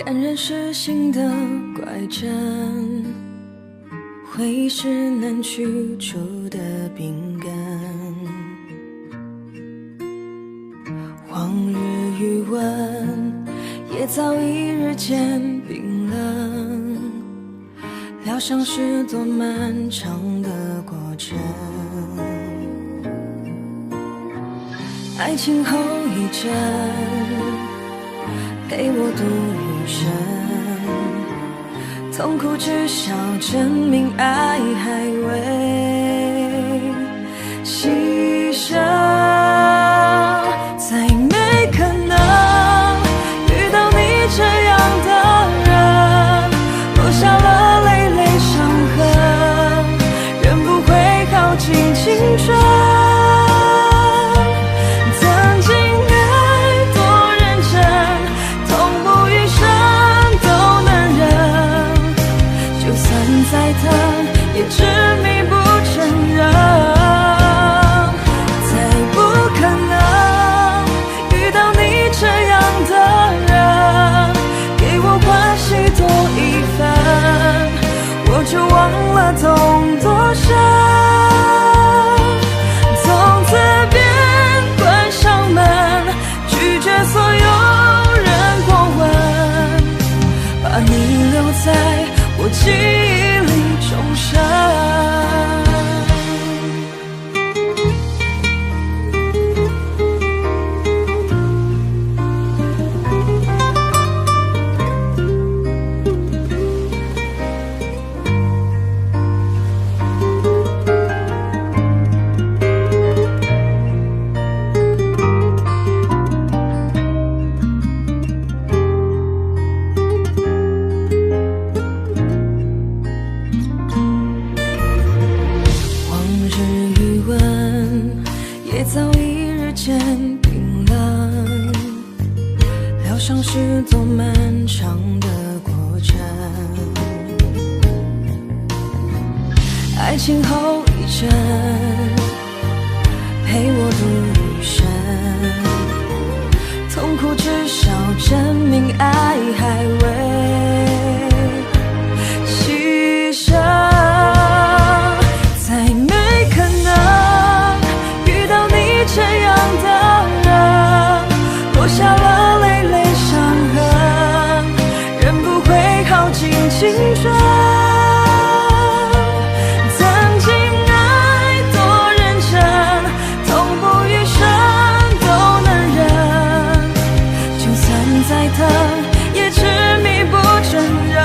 感人是心的拐杖，回忆是难去除的饼干。往日余温也早已日渐冰冷，疗伤是多漫长的过程，爱情后遗症陪我度余生，痛苦至少证明爱还未牺牲，再没可能遇到你这样的人，落下了累累伤痕，人不会耗尽青春。再疼也执迷不承认，再不可能遇到你这样的人，给我关系多一分，我就忘了痛多深。从此便关上门，拒绝所有人过问，把你留在我记忆里重生。也早已日渐冰冷，疗伤是多漫长的过程，爱情后遗症陪我度余生，痛苦至少证明爱还未牺牲，再没可能这样的人，落下了累累伤痕，人不会耗尽青春。曾经爱多认真，痛不欲生都能忍，就算再疼也执迷不承认，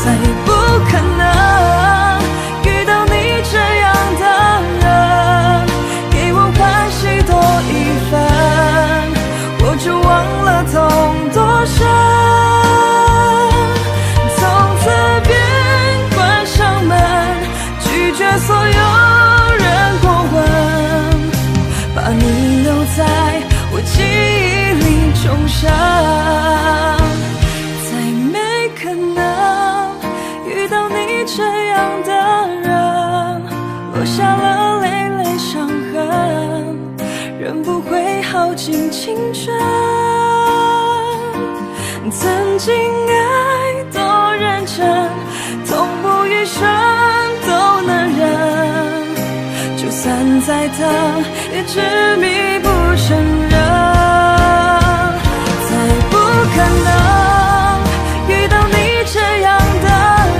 再不可能遇到你这样的人，多一分，我就忘了痛多深。从此便关上门，拒绝所有人过问，把你留在我记忆里重生。再没可能遇到你这样的人，落下了累累伤痕，人不会耗尽青春。曾经爱多认真，痛不欲生都能忍，就算再疼也执迷不承认，再不可能遇到你这样的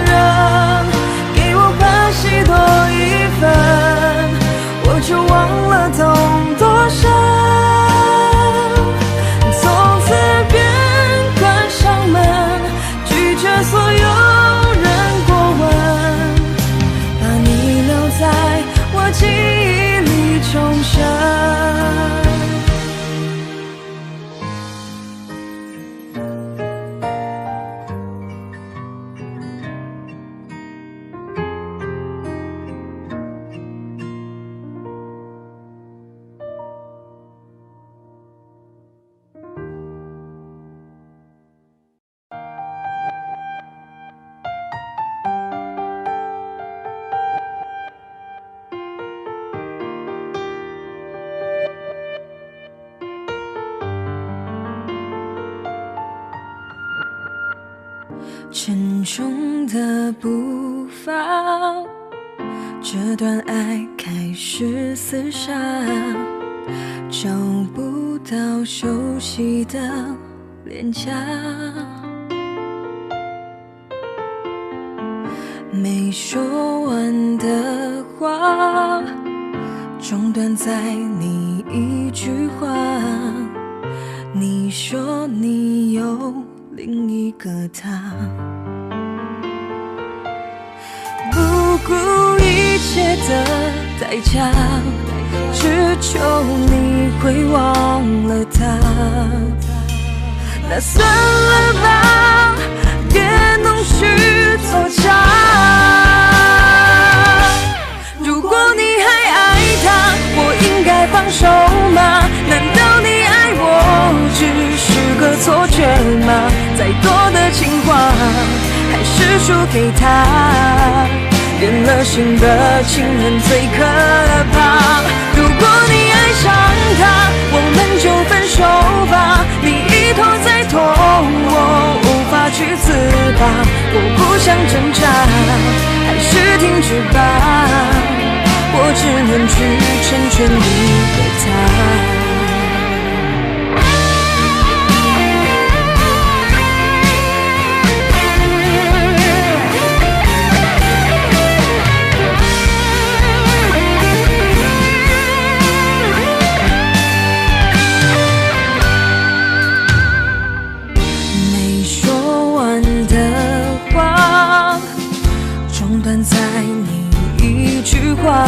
人，给我关系多一分，我就忘了痛多深。从此便关上门，拒绝所有人过问，把你留在我记忆里重生。沉重的步伐，这段爱开始厮杀，找不到熟悉的脸颊，没说完的话，中断在你一句话，你说你有另一个他，不顾一切的代价，只求你会忘了他。那算了吧，别弄虚作假。如果你还爱他，我应该放手吗？难道你爱我只是个错觉吗？再多的情话，还是输给他。变了心的情人最可怕。如果你爱上他，我们就分手吧。你一拖再拖，我无法去自拔。我不想挣扎，还是停止吧。我只能去成全你的他。在你一句话，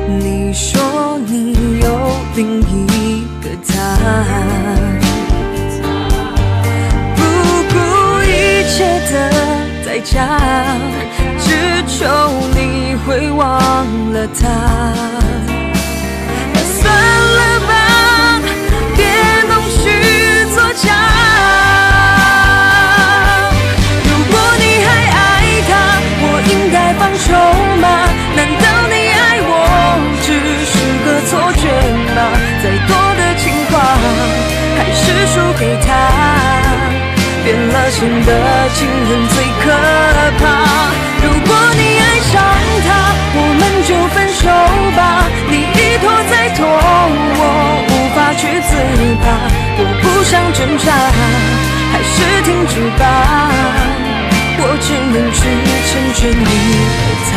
你说你有另一个他，不顾一切的代价，只求你会忘了他。算了吧，别弄虚作假。放手吗？难道你爱我只是个错觉吗？再多的情话，还是输给他。变了心的情人最可怕。如果你爱上他，我们就分手吧。你一拖再拖，我无法去自拔。我不想挣扎，还是停止吧。我只能去成全你的他。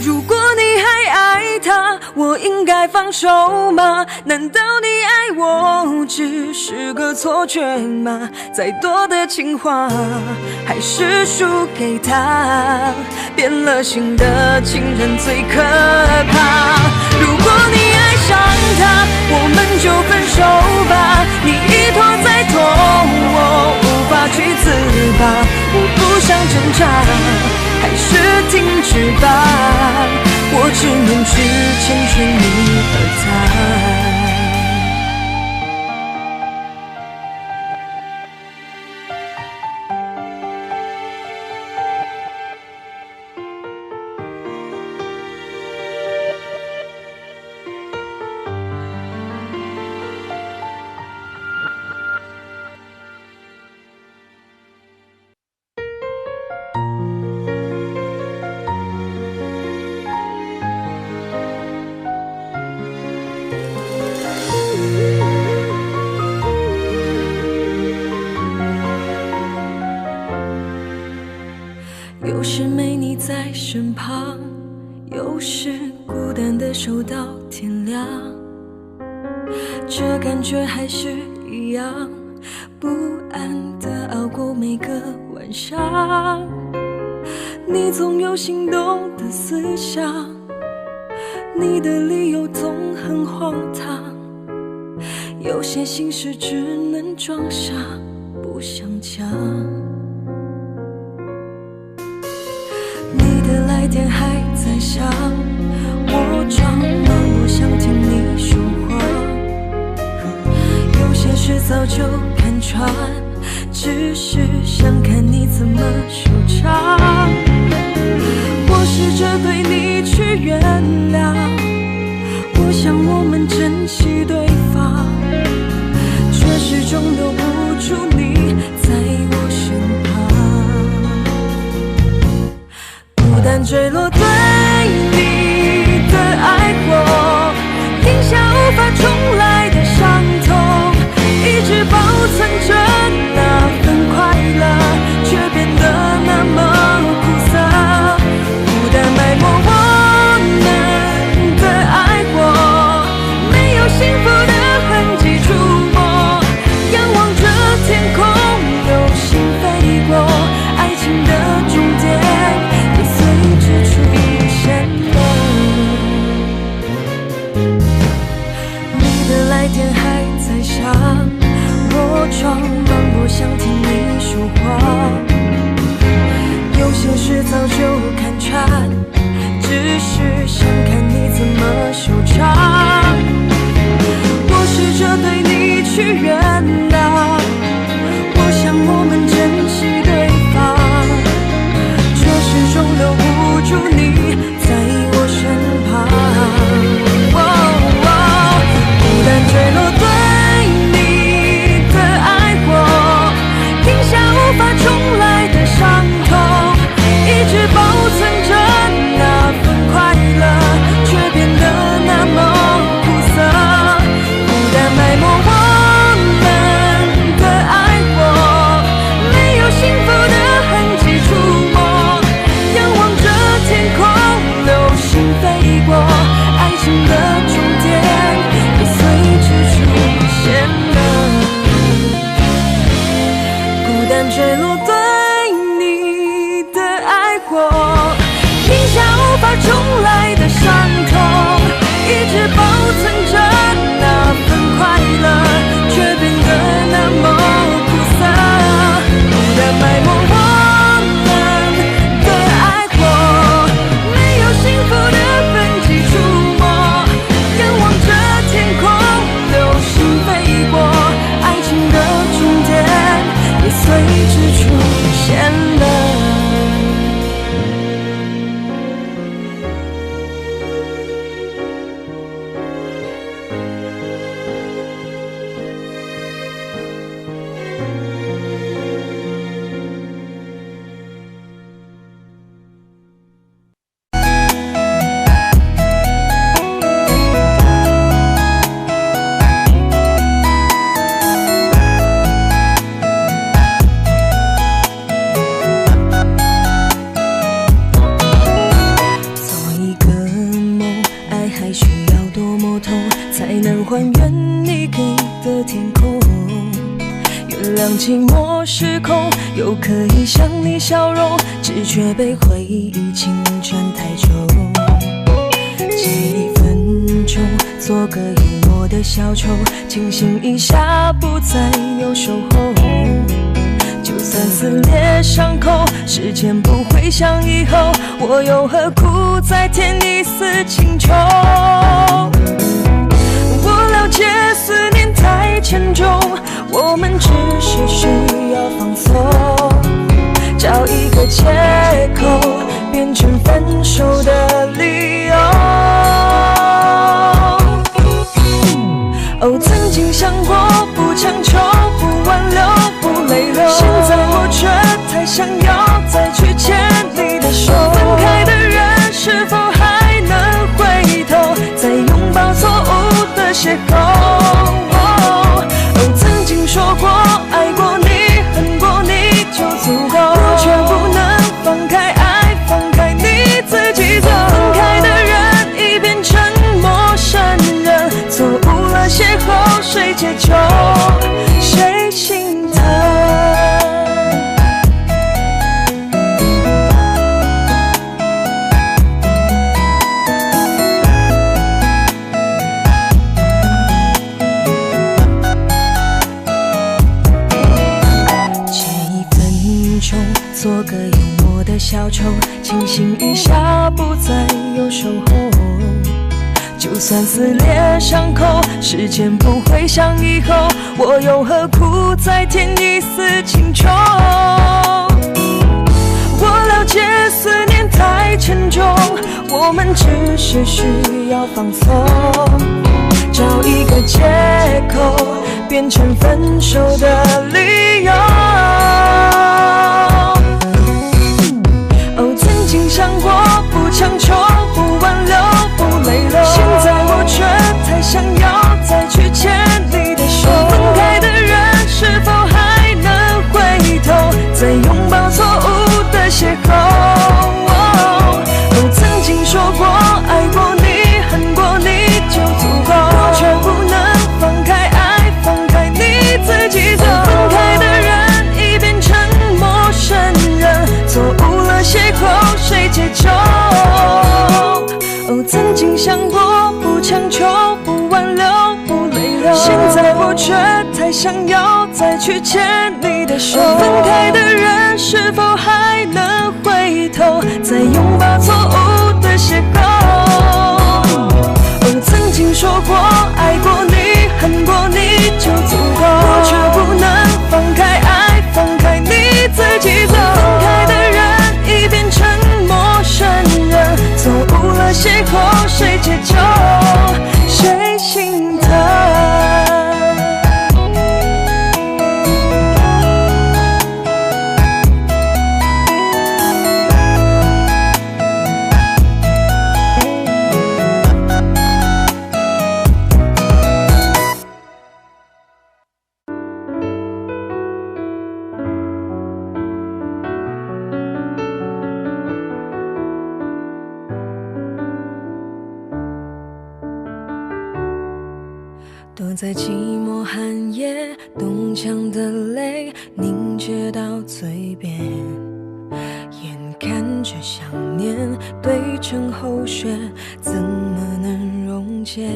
如果你还爱他，我应该放手吗？难道你爱我只是个错觉吗？再多的情话，还是输给他。变了心的情人最可怕。如果你爱上他，我们就分手吧。你一拖再拖，我无法去自拔。我不想挣扎，还是停止吧。我只能去成全你和他。有时没你在身旁，有时孤单的守到天亮，这感觉还是一样，不安地熬过每个晚上。你总有心动的思想，你的理由总很荒唐，有些心事只能装傻，不想讲。你的来电还在响，我装忙不想听你说话，有些事早就看穿，只是想看你怎么收场。我试着对你去原谅，我想我们珍惜对方，却始终留不住你飞过，爱情的终点也随之出现了。孤单坠落对你的爱火，饮下无法重来的伤痛，一直保存着那份快乐，却变得那么苦涩。孤单埋没我们的爱火，没有幸福的痕迹触摸，眼望着天空流星飞过，爱情的终点也随之出现了。还原你给的天空，原谅寂寞失控，又可以向你笑容，只却被回忆侵占太重。借1分钟做个幽默的小丑，清醒一下，不再有守候。就算撕裂伤口，时间不会像以后，我又何苦再添一丝情愁？我了解思念太沉重，我们只是需要放松，找一个借口变成分手的理由。哦，曾经想过不强求，不挽留，不泪流，现在我却太想要再去牵你的手。分开的人是否还能回头，再拥抱错误的邂逅。哦，曾经说过爱过你，恨过你就足够，却不能放开爱，放开你自己走。分开的人已变成陌生人，错误了邂逅，谁解救，谁心疼？做个幽默的小丑，清醒一下，不再有守候。就算撕裂伤口，时间不会像以后，我又何苦再添一丝情愁？我了解思念太沉重，我们只是需要放松，找一个借口变成分手的理由。哦，曾经想过不强求，不挽留，不泪流，现在我却太想要再去牵你的手。分开的人是否还能回头，再拥抱错误的邂逅。哦，曾经说过爱过你，恨过你就足够，却不能放开爱，放开你自己走。分开的人已变成陌生人，错误了邂逅，谁解救？哦，曾经想过不强求，不挽留，不泪流，现在我却太想要再去牵你的手。分开的人是否还能回头，再拥抱错误的邂逅？哦，曾经说过爱过你，恨过你就足够，却不能放开爱，放开你自己走。分开的人已变成陌生人，错误了邂逅，谁解救，谁心疼？躲在寂寞寒夜，冻僵的泪凝结到嘴边，眼看着想念堆成厚雪，怎么能溶解？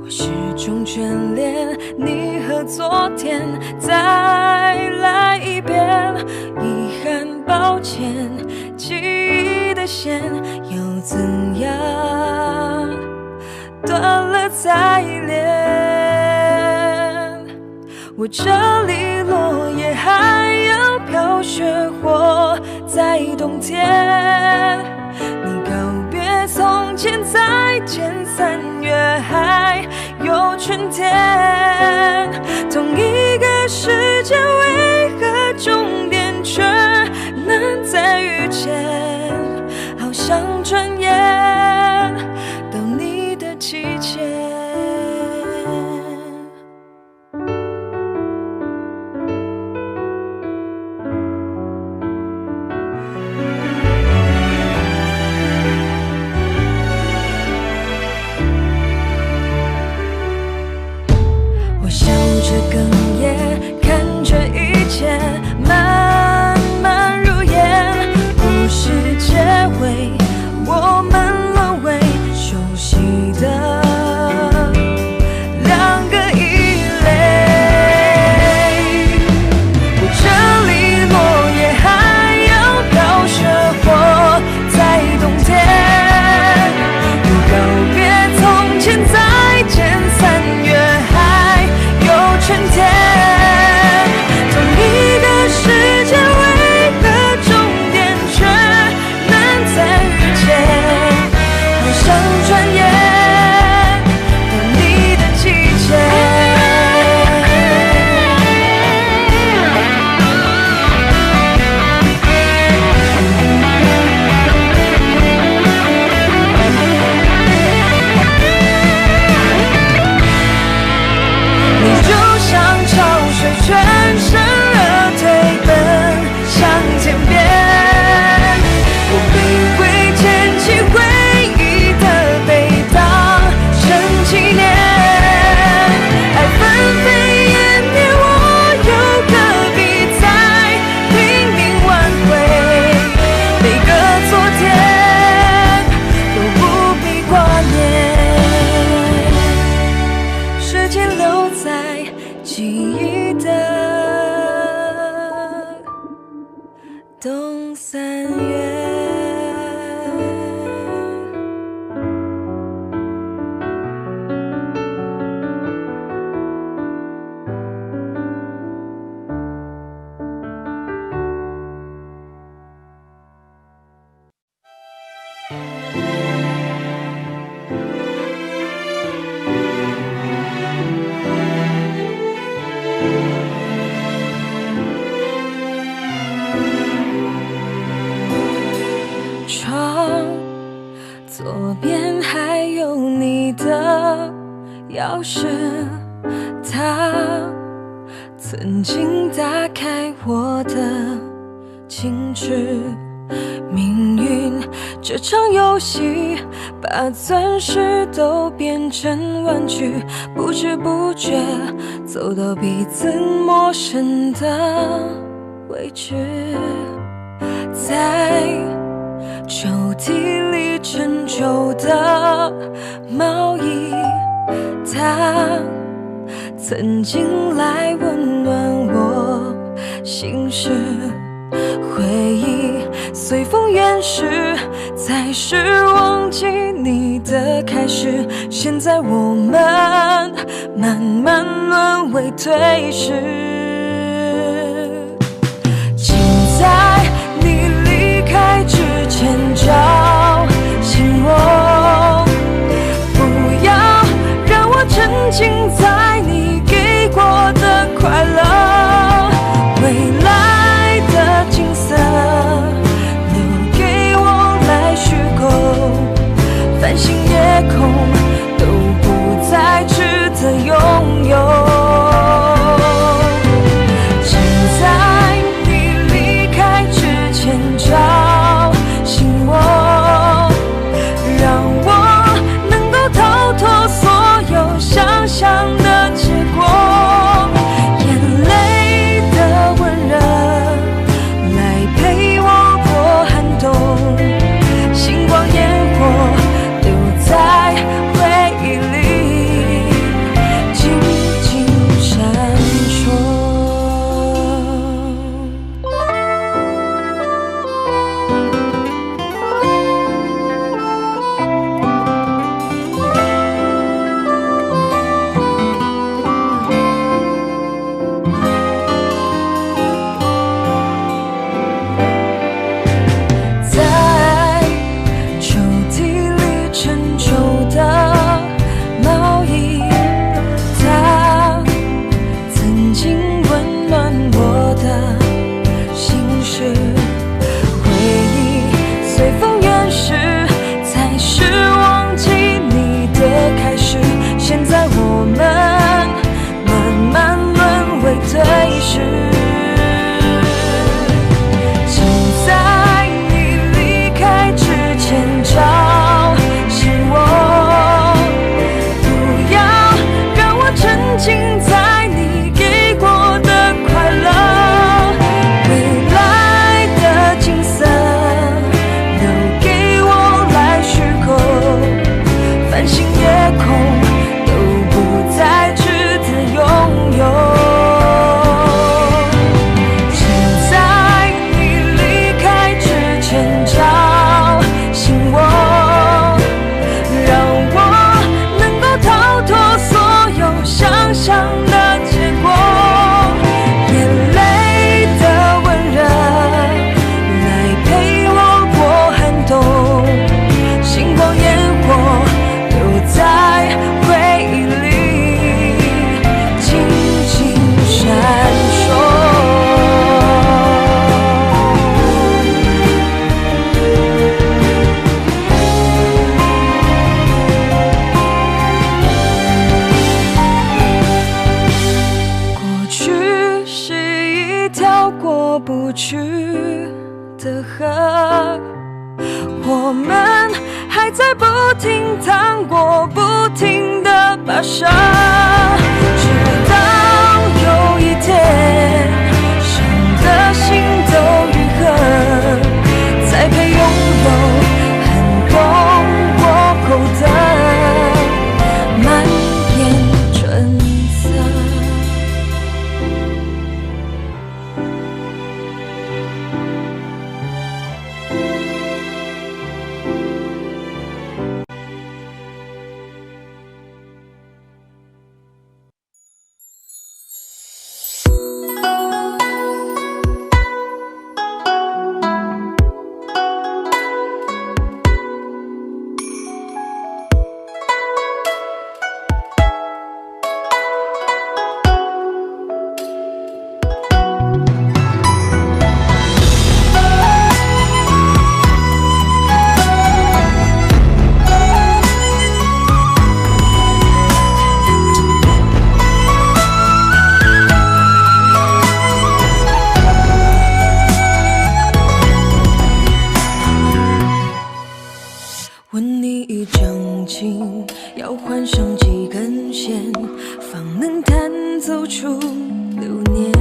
我始终眷恋你和昨天，再来一遍，遗憾抱歉，记忆的线又怎样断了再连？我这里落叶还要飘雪花在冬天，你告别从前，再见3月还有春天。同一个世界，为何终点却能再遇见？好像转眼到你的季节。我笑着哽咽，看着一切慢慢如烟，故事结尾，我们沦为熟悉的2个异类。我这里落叶还要飘雪花在冬天，我告别从前，再见3月还有春天。同一个世界，为何终点却能再遇见？好像转眼到你的季节。你就像潮水全身而退奔向天边，我卑微捡起回忆的被当成纪念。爱纷飞烟灭，我又何必再拼命挽回？每个昨天都不必挂念，时间留在记忆的冬3月。窗左边还有你的钥匙，它曾经打开我的矜持。命运这场游戏，把钻石都变成玩具，不知不觉走到彼此陌生的位置。在抽屉里陈旧的毛衣，它曾经来温暖我心事。回忆随风远逝，才是忘记你的开始。现在我们慢慢沦为对视，请在你离开之前叫醒我，不要让我沉浸在你给过的快乐。未来的景色留给我来虚构，繁星夜空都不再值得拥有。请在你离开之前叫醒我，让我能够逃脱所有想象繁星夜空都不再值得拥有。请在你离开之前叫醒我，让我能够逃脱所有想象的结果。眼泪的温热来陪我过寒冬，星光烟火留在回忆里静静闪烁。过去是一条过不去的河，我们还在不停趟过，不停地跋涉，直到有一天伤的心都愈合，才配拥有寒冬过后的满眼春色。问你一张琴要换上几根弦，方能弹奏出流年？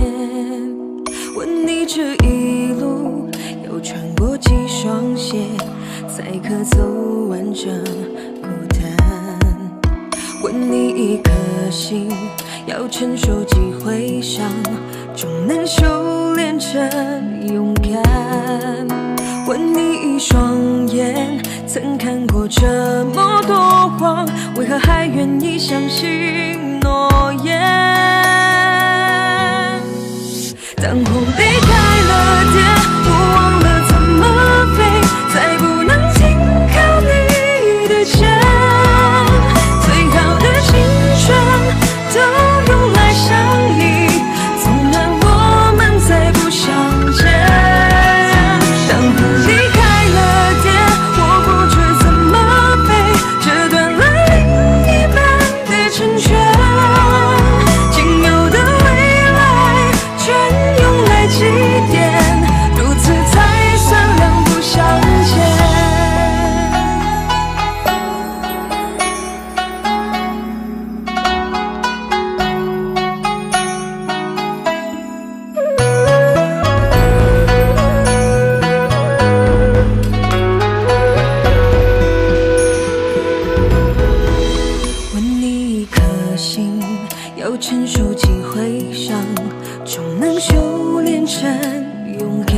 问你这一路要穿过几双鞋，才可走完整孤单？问你一颗心要承受几回伤，终能修炼成勇敢？问你一双眼曾看过这么多谎，为何还愿意相信诺言？当红离开了点，我忘了怎么飞，再不能紧靠你的肩。最好的青春都用来想你，纵然我们再不相见。当红离开了点，我不知怎么飞，这段来另一半的成全，仅有的未来全用来祭奠，如此才算两不相欠。问你一颗心要承受几回伤，终能修炼成勇敢？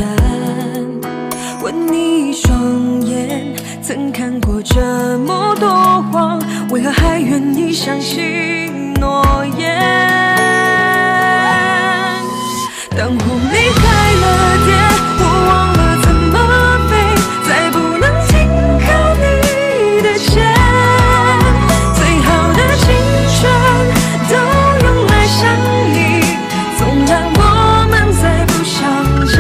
问你一双眼曾看过这么多谎，为何还愿意相信诺言？当红离开了点，我忘了怎么飞，再不能紧靠你的肩。最好的青春都用来想你，纵然我们再不相见。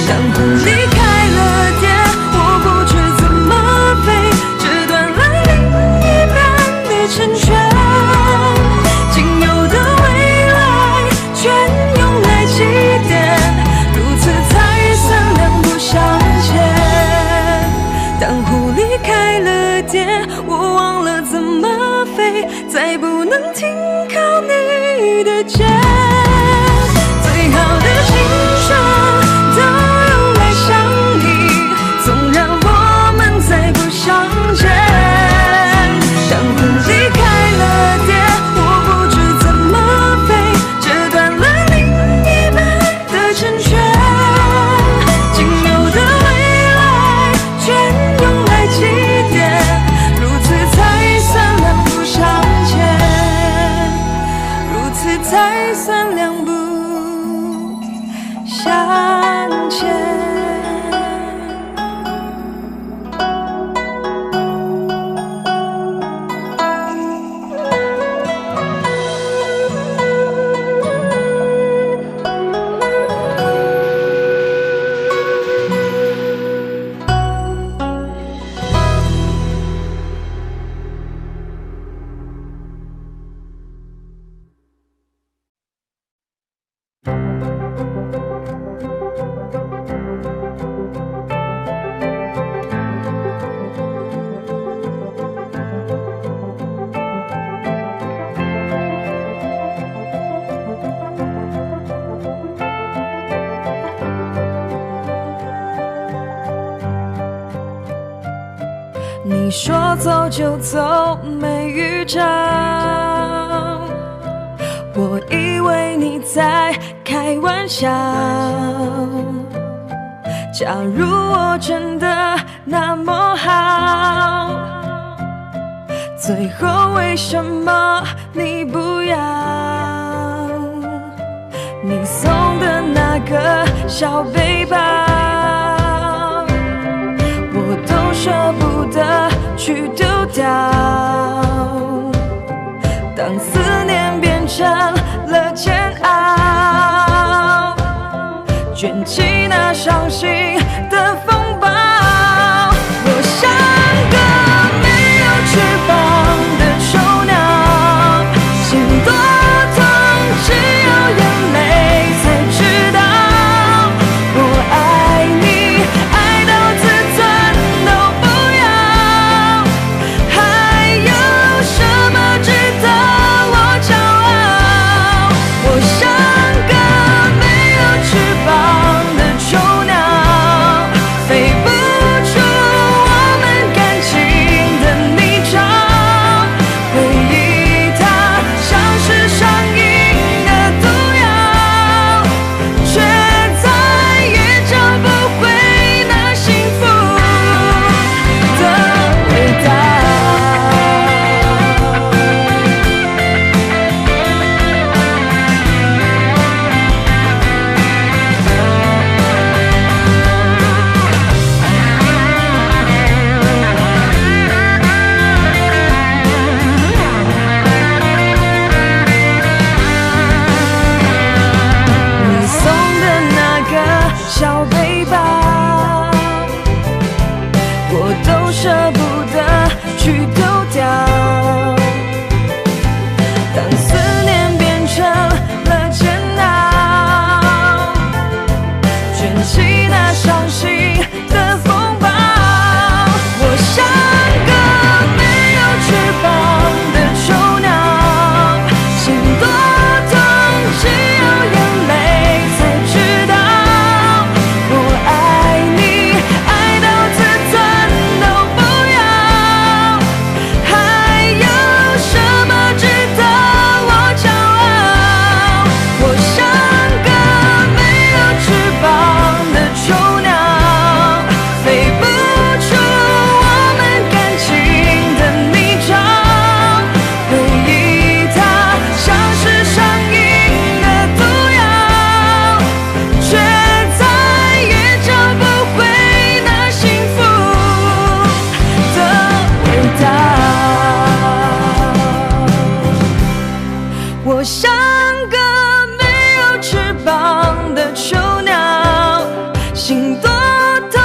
当红离开了点，我不知怎么飞，这段来另一半的成全，仅有的未来全用来祭奠，如此才算两不相欠。当湖离开了点，我忘了怎么飞，再不能停靠你的肩。最好的青春都用来想你，纵然我们再不相见。说走就走，没预兆。我以为你在开玩笑，假如我真的那么好，最后为什么你不要？你送的那个小背包，我都舍不得去丢掉。当思念变成了煎熬，卷起那伤心的风暴。我像个没有翅膀的囚鸟，心多痛，只有眼泪才知道。我爱你，爱到自尊都不要，还有什么值得我骄傲？我像个没有翅膀的囚鸟，飞不出我们感情的泥沼。回忆它像是上瘾的毒药，却再也找不回那幸福的味道。你送的那个小背包，我都舍不得去丢掉。当思念变成了煎熬，卷起那伤心的风暴。我像个没有翅膀的囚鸟，心多痛，只有眼泪才知道。我爱你，爱到自尊都不要，还有什么值得我骄傲？我像个没有翅膀的囚鸟，飞不出我们感情的泥沼。回忆它像是上瘾的毒药，却再也找不回那幸福的味道。我像个没有翅膀的囚鸟，心多痛，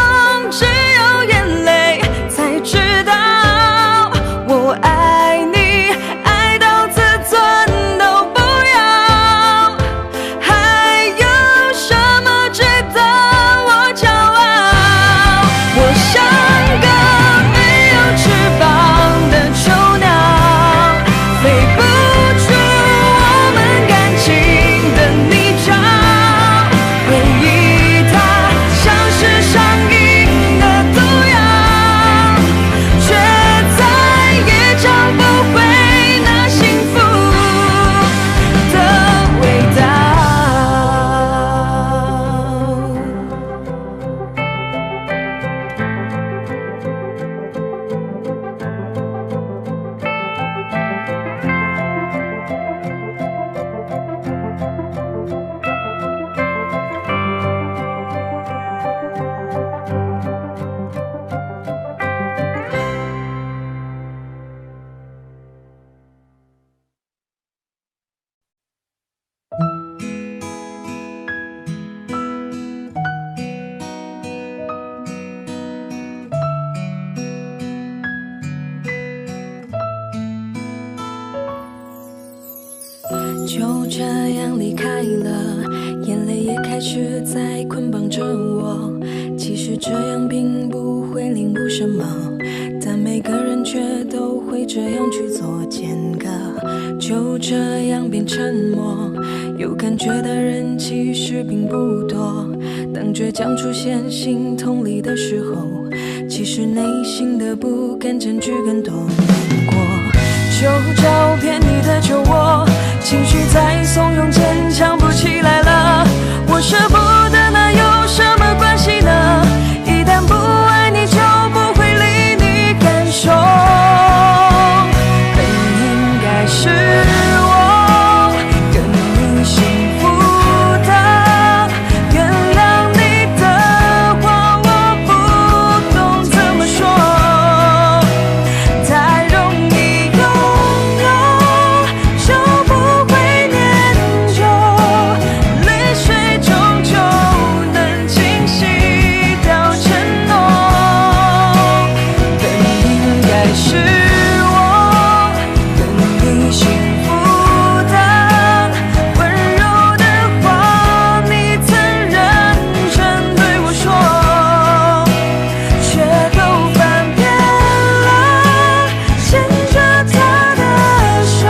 只有眼泪才知道。我爱你，爱到自尊都不要，还有什么值得我骄傲？我像个没有翅膀的囚鸟，飞不出我们感情的泥沼。回忆它像是上瘾的毒药，却再也找不回那幸福的味道。就这样离开了，眼泪也开始在捆绑着我。其实这样并不会领悟什么，但每个人却都会这样去做间隔。就这样变沉默，有感觉的人其实并不多。当倔强出现心痛里的时候，其实内心的不甘占据更多难过。旧照片你的旧我，情绪在怂恿间强不起来了。我舍不得，那有什么关系呢？一旦不爱你，就不会理你感受。本应该是我跟你幸福的，原谅你的话我不懂怎么说，太容易拥有就不会念旧，泪水终究能清洗掉承诺。本应该是我跟你幸福的，温柔的话你曾认真对我说，却都翻遍了，牵着他的手，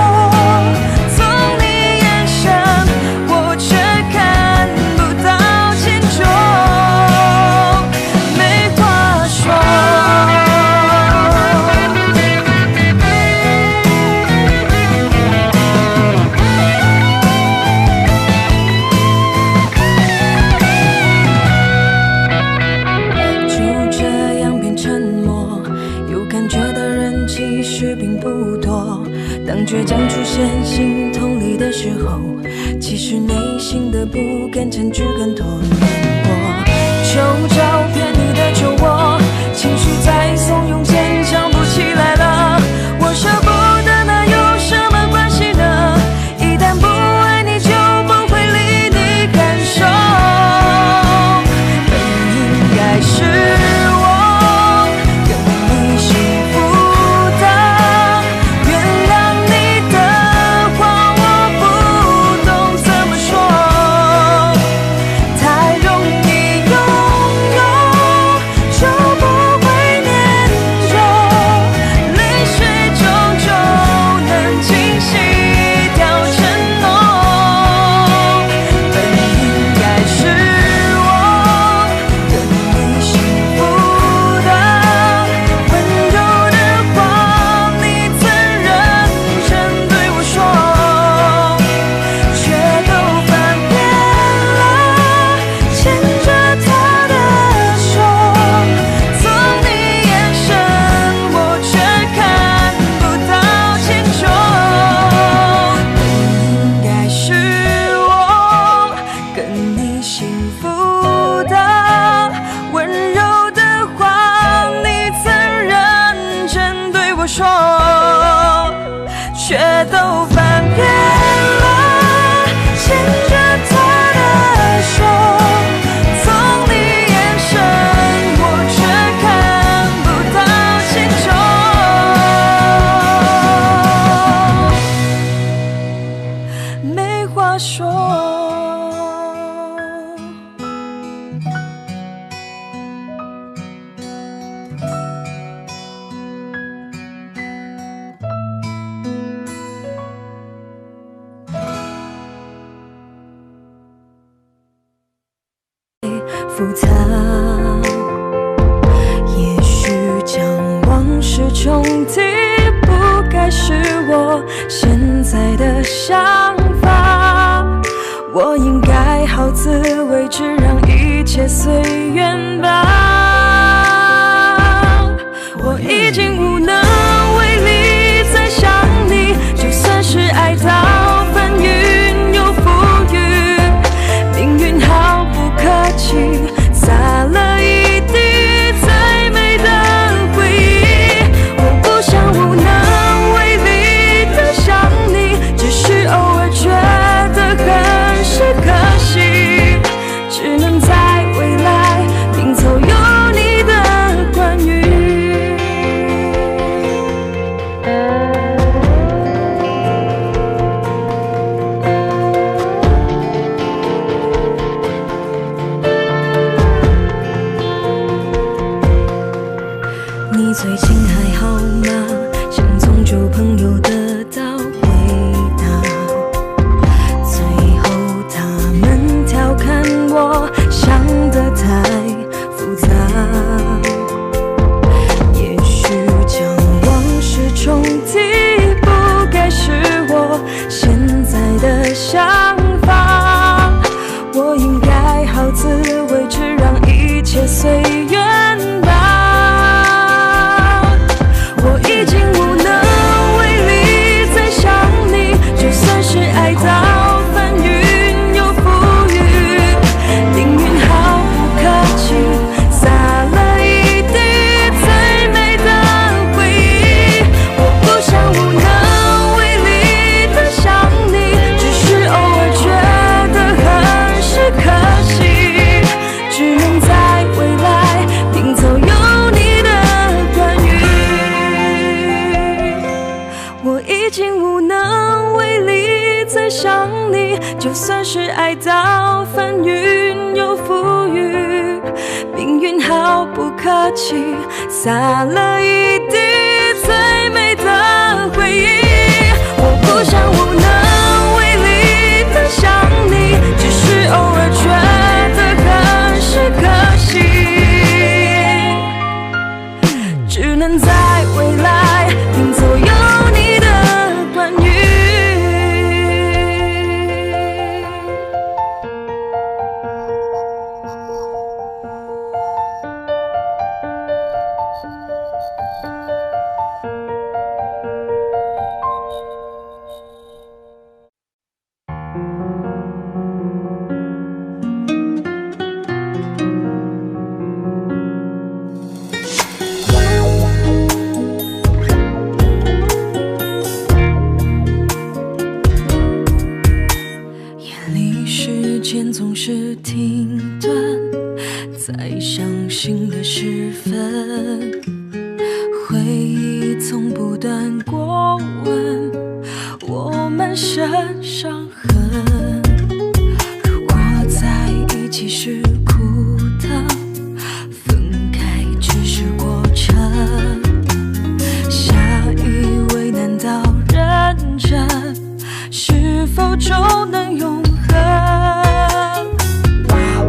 从你眼神我却看不到迁就，没话说。就这样变沉默，有感觉的人其实并不多。当倔强出现心痛里的时候，其实内心的不甘占据更多难过。旧照片你的旧我，情绪在怂恿间强不起来了。我舍不得，那有什么关系呢？一旦不爱你，就不会理你感受。本应该是我跟你幸福的，原谅你的话我不懂怎么说，太容易拥有就不会念旧，泪水终究能清洗掉承诺。本应该是我跟你幸福的，温柔的话你曾认真对我说，却都翻遍了，牵着他的手，从你眼神我却看不到迁就。本应该是我跟你幸福的，温柔的话你曾认真对我说，却都翻遍了，牵着他的手，从你眼神我却看不到迁就，没话说。复杂，也许将往事重提不该是我现在的想法。我应该好自为之，让一切随缘吧。我已经无能为力再想你，就算是爱到翻云又覆雨，命运毫不客气洒了一地最美的回忆。我不想无能为力的想你，只是偶尔觉得很是可惜，只能在未来拼凑有你的关于。就算是爱到翻云又覆雨，命运毫不客气，洒了一地最美的回忆。我不想无能为力的想你，只是偶尔觉得很是可惜，只能在未来拼凑有你的关于。总是停顿，在伤心的时分，回忆从不断过问我们身伤痕。如果在一起是苦的，分开只是过程，下一位难道认真，是否就能永恒？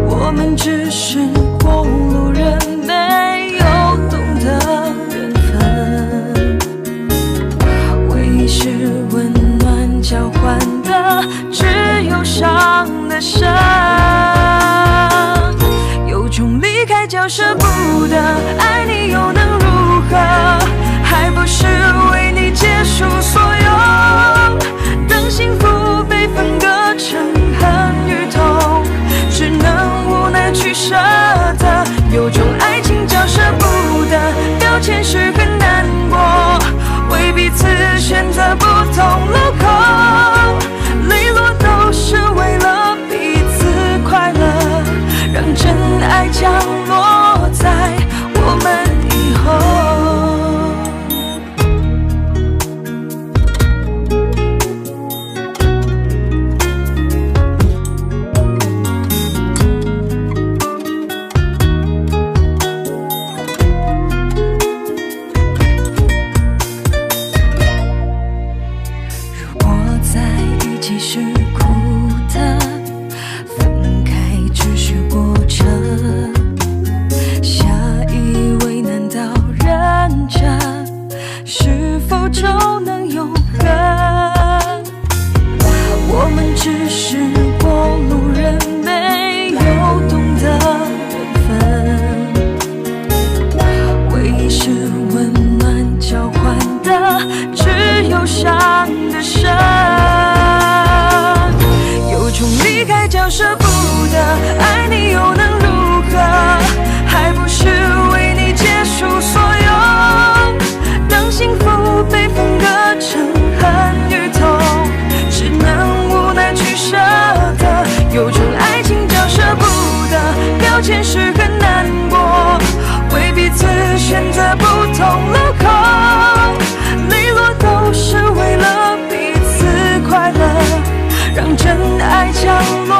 我们只是过路人，没有懂得缘分，唯一是温暖交换的只有伤的深。有种离开叫舍不得，爱你又能如何？还不是为你结束所有，等幸福被分割成恨与痛，只能无奈去舍得。有种爱情叫舍不得，表现是很难过，为彼此选择不同路口，泪落都是为了彼此快乐，让真爱降落在我们以后。舍不得，爱你又能如何？还不是为你结束所有，当幸福被分割成恨与痛，只能无奈去舍得。有种爱情叫舍不得，表现是很难过，为彼此选择不同路口，泪落都是为了彼此快乐，让真爱降落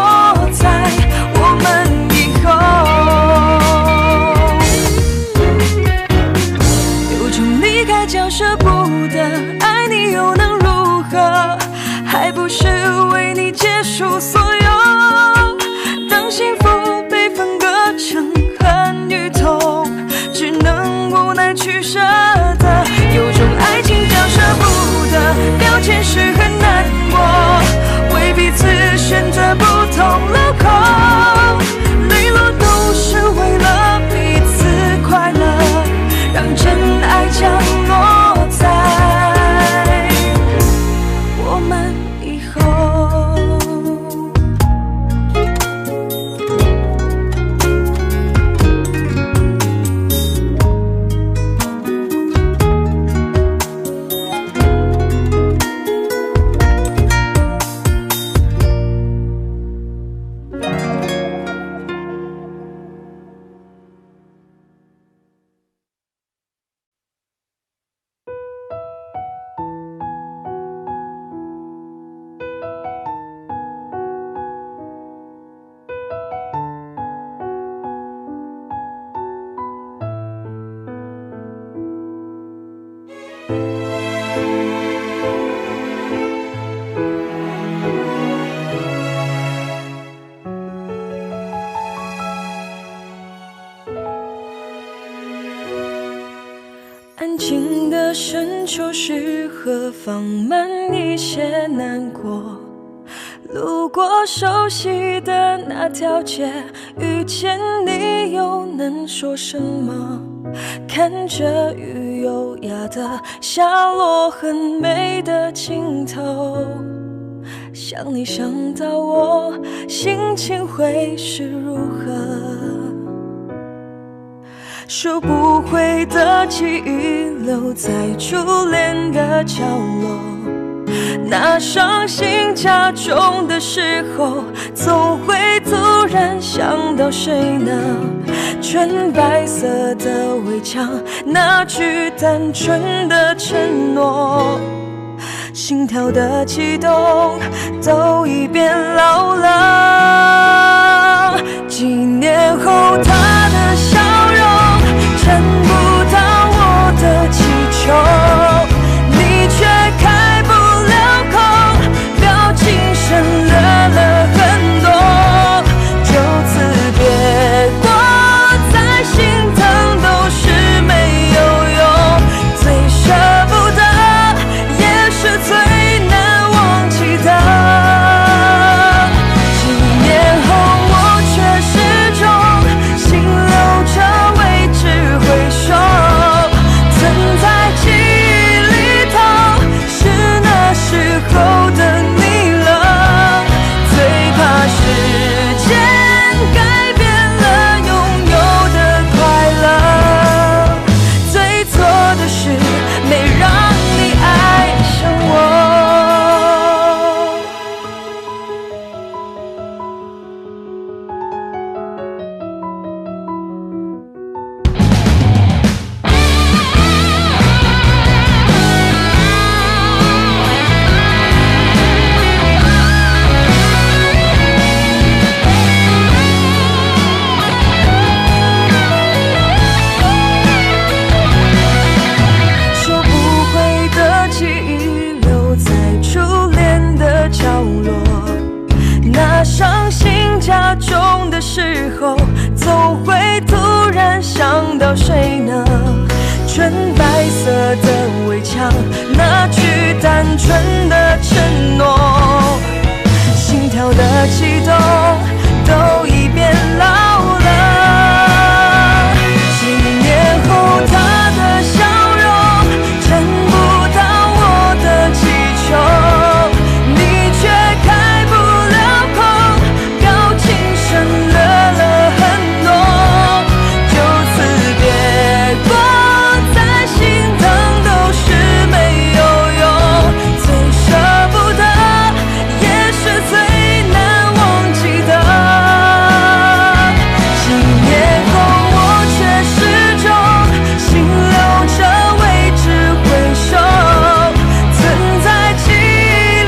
在我们以后。有种离开叫舍不得，爱你又能如何？还不是为你结束所有，当幸福被分割成恨与痛，只能无奈去舍得。有种爱情叫舍不得，表现是很难过，为彼此选择不同路口，泪落都是为了彼此快乐，让真爱降落在春秋时何妨慢一些难过，路过熟悉的那条街，遇见你又能说什么？看着雨优雅的下落，很美的尽头，想你想到我，心情会是如何？收不回的记忆留在初恋的角落，那伤心加重的时候，总会突然想到谁呢？纯白色的围墙，那句单纯的承诺，心跳的悸动都已变老了。几年后他的笑容撑不到我的气球，你却开不了口，表情省略了很多，就此别过，再心疼都是没有用，最舍不得也是最难忘记的。几年后我却始终心留着为之回首，存在记忆里头，是那时候的你了。最怕时间改变了拥有的快乐，最错的是没让你爱上我。收不回的记忆留在初恋的角落，那伤心加重的时候，总会突然想到谁呢？纯白色的围墙，那句单纯的承诺，心跳的悸动都已变老了。几年后他的笑容撑不到我的气球，你却开不了口，表情省略了很多，就此别过，再心疼都是没有用，最舍不得也是最难忘记的。几年后我却始终心留着为之回首，存在记忆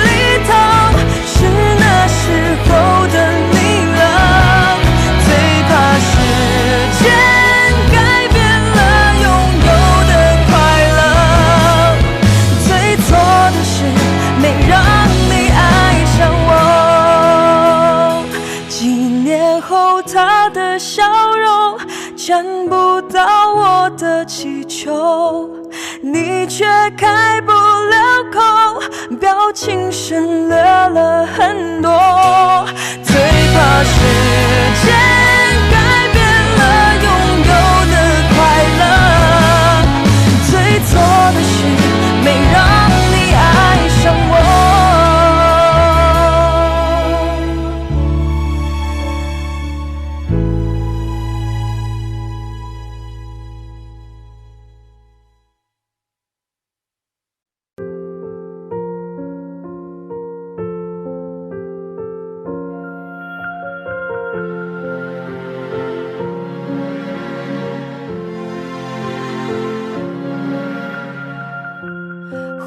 里头，是那时候的你了。最怕时间改变了拥有的快乐，最错的是没让你爱上我。几年后他的笑容沾不到我的气球，你却开不了口，表情省略了很多。最怕时间改变了拥有的快乐，最错的是没让你爱上我。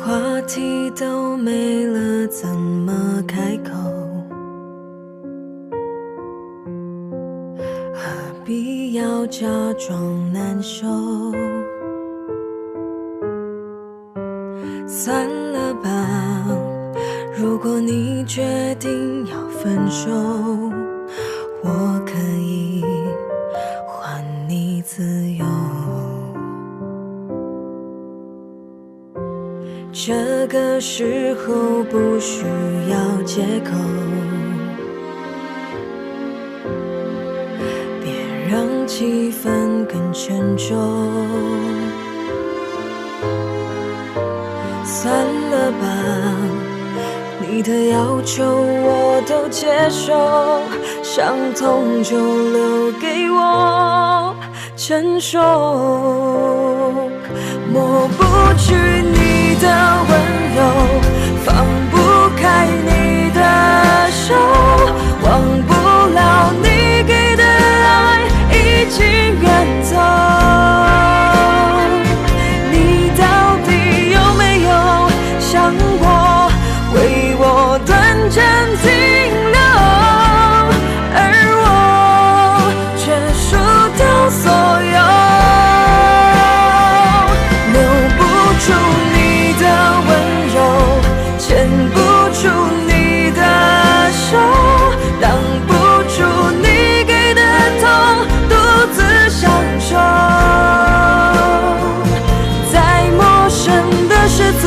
话题都没了，怎么开口？何必要假装难受？算了吧，如果你决定要分手，我可以还你自由。这个时候不需要借口，别让气氛更沉重。算了吧，你的要求我都接受，伤痛就留给我承受。抹不去你的温柔，放不开你的手，忘不了你给的爱已经远走。你到底有没有想过为我短暂停留，而我却输掉所有。留不住你的温柔，牵不住你的手，挡不住你给的痛，独自享受。在陌生的十字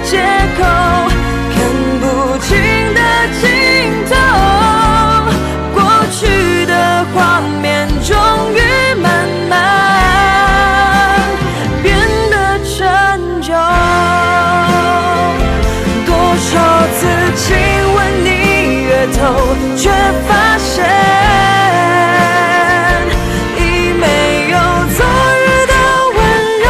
街口，看不清的尽头，过去的画面终于慢慢变得陈旧。多少次亲吻你额头，却发现已没有昨日的温柔。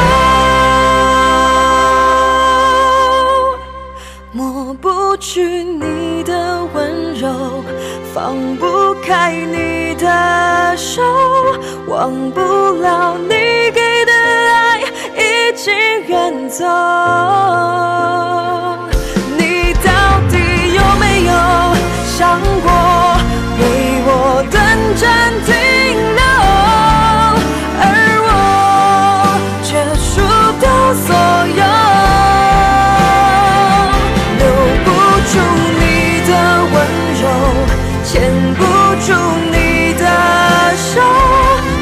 抹不去你的温柔，放不开你的手，忘不了你给的爱已经远走。你到底有没有想过为我短暂停留，而我却输掉所有。留不住你的温柔，牵不住你的手，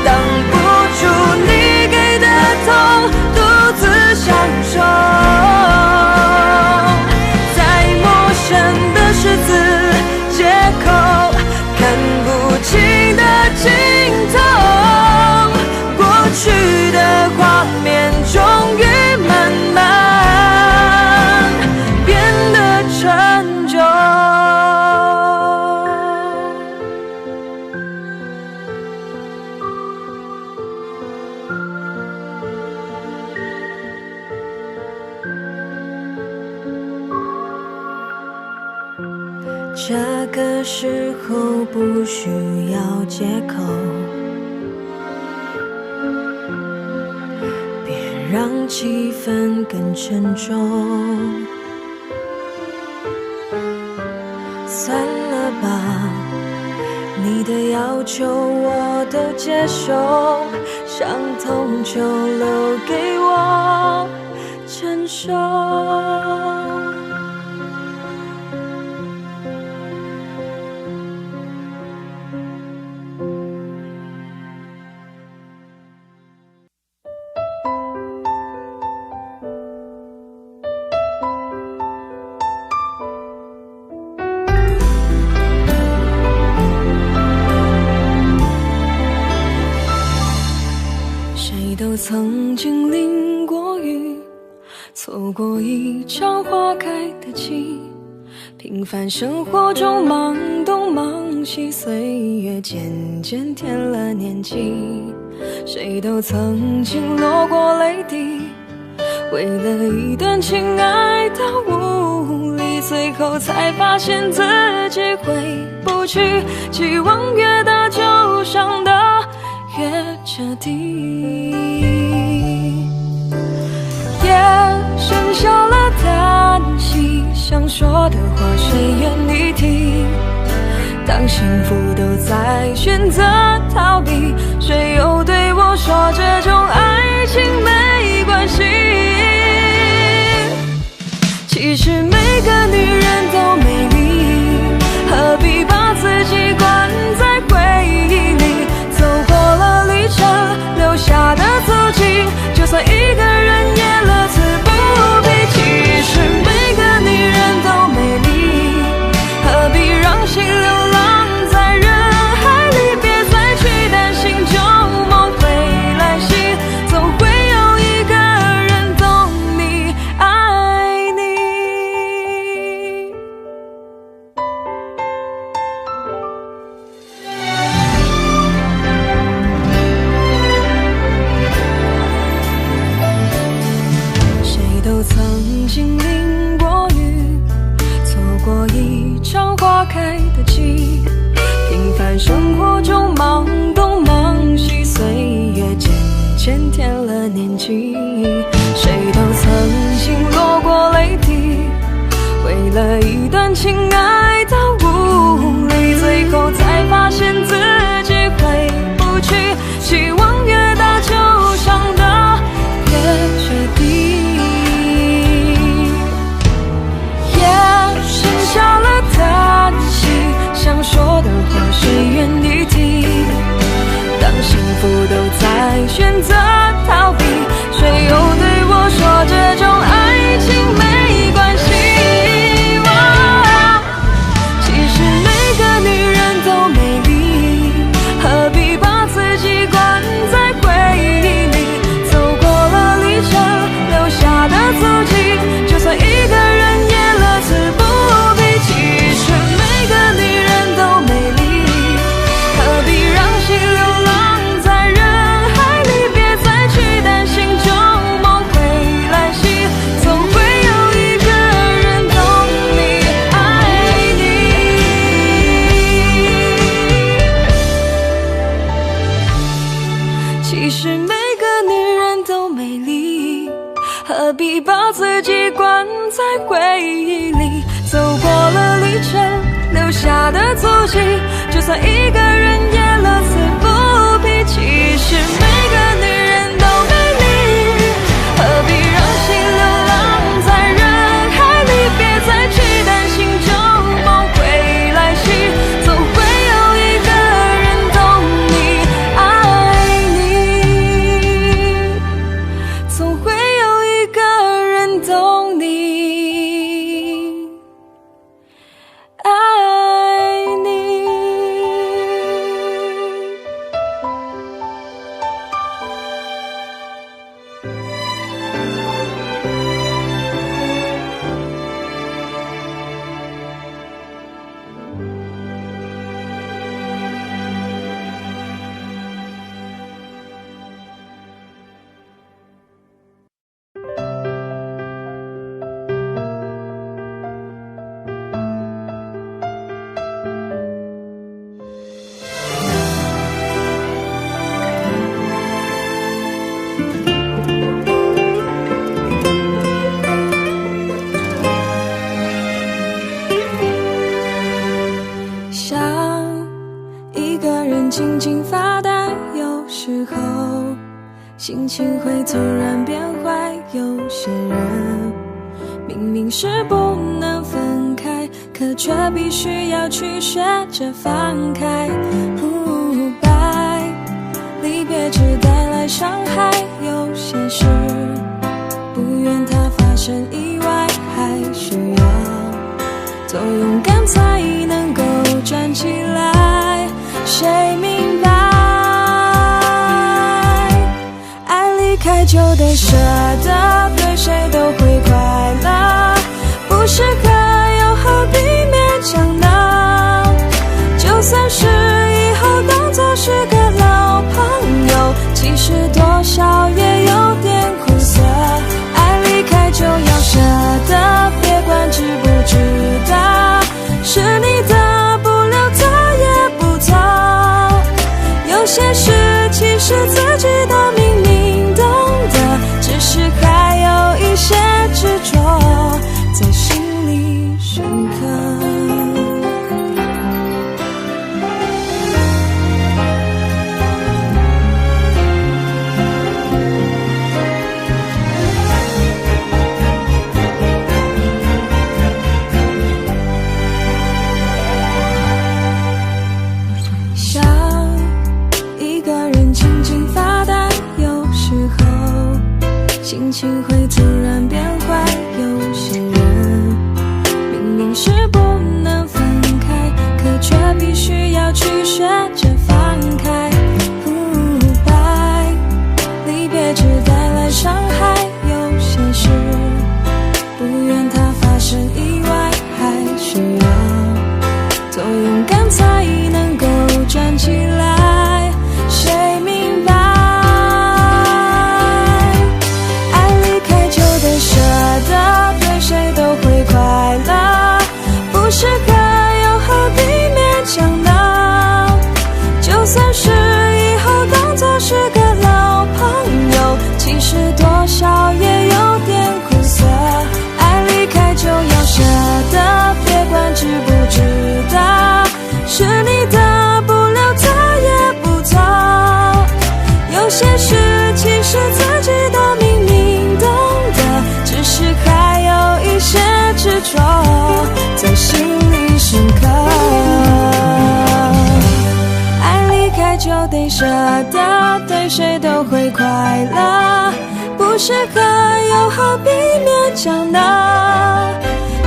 挡不住你给的痛，独自享受。在陌生的十字街口，看不清的尽头，过去的画面终于慢慢变得陈旧。这个时候不需要借口，别让气氛更沉重。算了吧，你的要求我都接受，伤痛就留给我承受。都曾经淋过雨，错过一场花开的季，平凡生活中忙东忙西，岁月渐渐添了年纪。谁都曾经落过泪滴，为了一段情爱到无力，最后才发现自己回不去，期望越大就伤得越彻底。夜剩下了叹息，想说的话谁愿意听？当幸福都在选择逃避，谁又对我说这种爱情没关系？其实每个女人都美丽，何必把自己关在回忆里？走过了旅程留下的足迹，就算一个人也乐此不疲。开的季，平凡生活中忙东忙西，岁月渐渐添了年纪。谁都曾经落过泪滴，为了一段情爱到无力，最后才发现自己回不去。希望越大就伤得越决堤，夜剩下了叹息，想说的话谁愿意听？当幸福都在选择逃避，谁又对我说这种爱情没关系？其实每个女人都美丽，何必把自己关在回忆里？走过了旅程留下的足迹，就算一个人也乐此不疲。其实每个女人都美丽，何必让心流浪在人海里？别再去担心旧梦会来袭，总会有一个人懂你，爱你。其实每个女人都美丽，何必把自己关在回忆里？走过了旅程留下的足迹，就算一个人也乐此不疲。其实每个女人都美丽，何必让心流浪在人海里？别再去担心旧梦会来袭，总会有一个人懂你，爱你，总会有一个人懂你，爱你。想一个人静静发呆，有时候心情会突然变坏。有些人明明是不能分开，可却必须要去学着放开。拜，离别只带来伤害，有些事不愿它发生意外，还需要多勇敢才能够站起来。谁明白，爱离开就得舍得，对谁都会快乐，不适合又何必勉强呢？就算是以后当作是个老朋友，其实多少也有点苦涩。爱离开就要舍些事其实自己都明明懂得，只是还有一些执着在心里深刻。爱离开就得舍得，对谁都会快乐，不适合又何必勉强呢？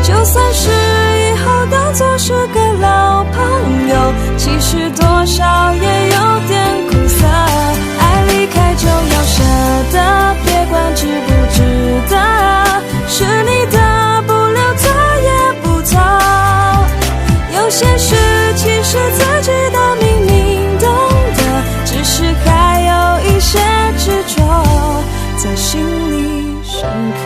就算是以后当作是个老朋友，其实多少也有点苦涩。爱离开就要舍得，别管值不值得，是你的不留择也不走。有些事其实自己都明明懂得，只是还有一些执着在心里深刻。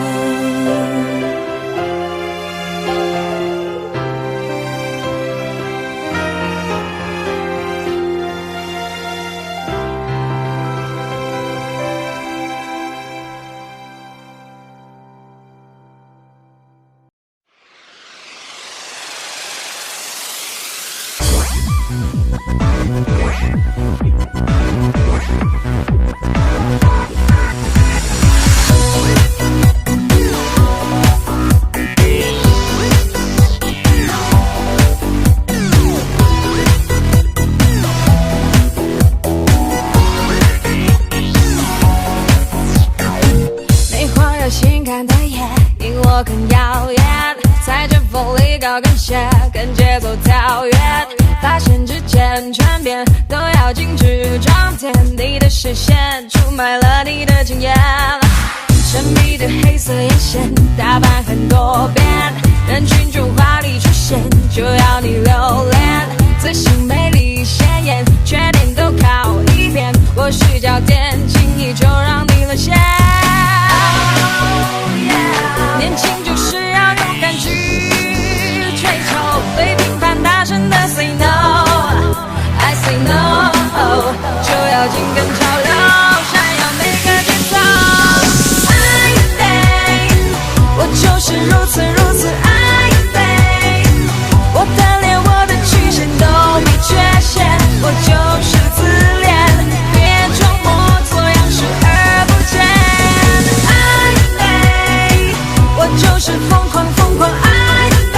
跟节奏跳跃，发现之前转变都要精致装填，你的视线出卖了你的惊艳，神秘的黑色眼线打扮很多变，人群中华丽出现就要你留恋，自信美丽鲜艳缺点都靠一遍，我虚焦点轻易就让你沦陷。年轻就是要勇敢去追求，对评判大声的 say no I say no， 就要紧跟潮流，闪耀每个节奏。爱美，我就是如此如此爱美，我的脸我的曲线都没缺陷，我就是自恋，别装模作样视而不见。爱美，我就是疯狂疯狂爱美，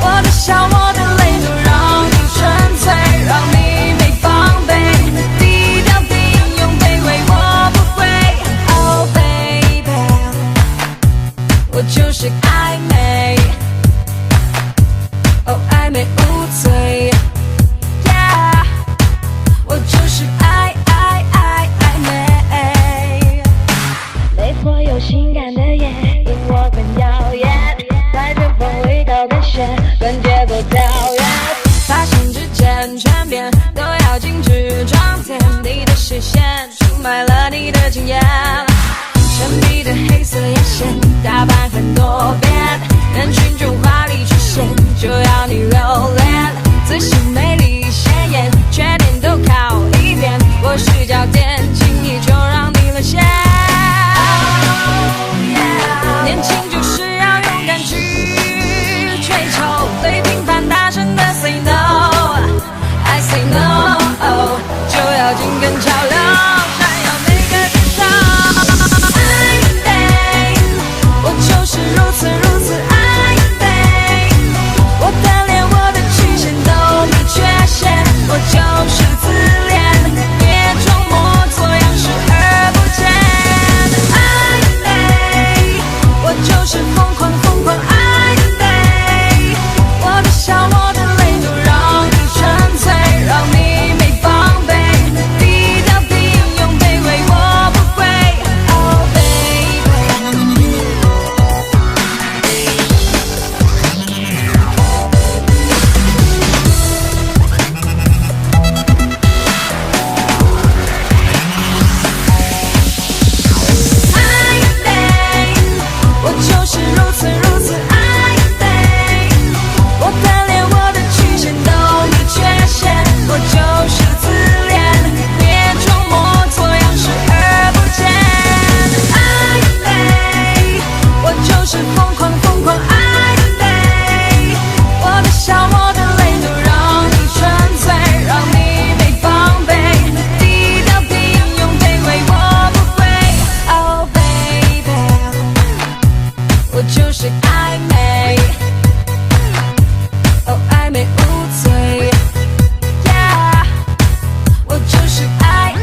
我的笑我的泪都让你纯粹，让你没防备，低调平庸卑微我不会 Oh baby， 我就是爱美，哦爱美无罪 Yeah， 我就是爱美，魅惑有性感的夜，令我更耀眼，在这风里高跟鞋跟节奏跳跃，发现之前全变都要精致装填，你的视线出卖了你的惊艳，神秘的黑色眼线打扮很多变，人群中华丽出现就要你留恋，自信美丽鲜艳缺点都靠一遍，我虚焦点轻易就让你沦陷。年轻就是要勇敢去追求，对评判大声的 say no I say no， 就要紧跟潮流，闪耀每个节奏。爱美，我就是如此我就是暧昧，哦，暧昧无罪。我就是暧昧。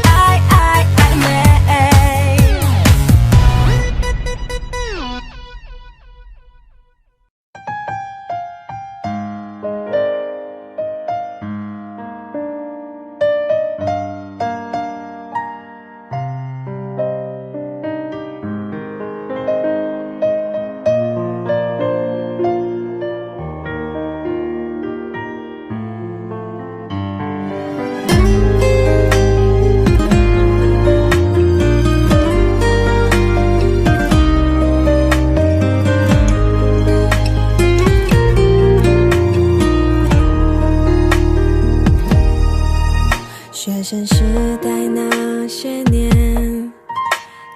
学生时代那些年，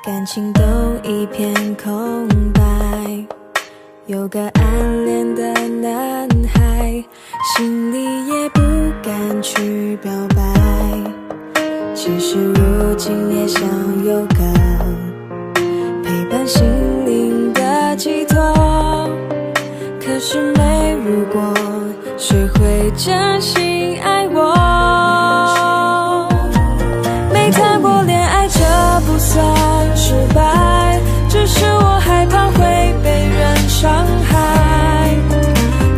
感情都一片空白。有个暗恋的男孩，心里也不敢去表白。其实如今也想有个陪伴心灵的寄托，可是没如果，谁会真心爱我？没谈过恋爱，这不算失败，只是我害怕会被人伤害。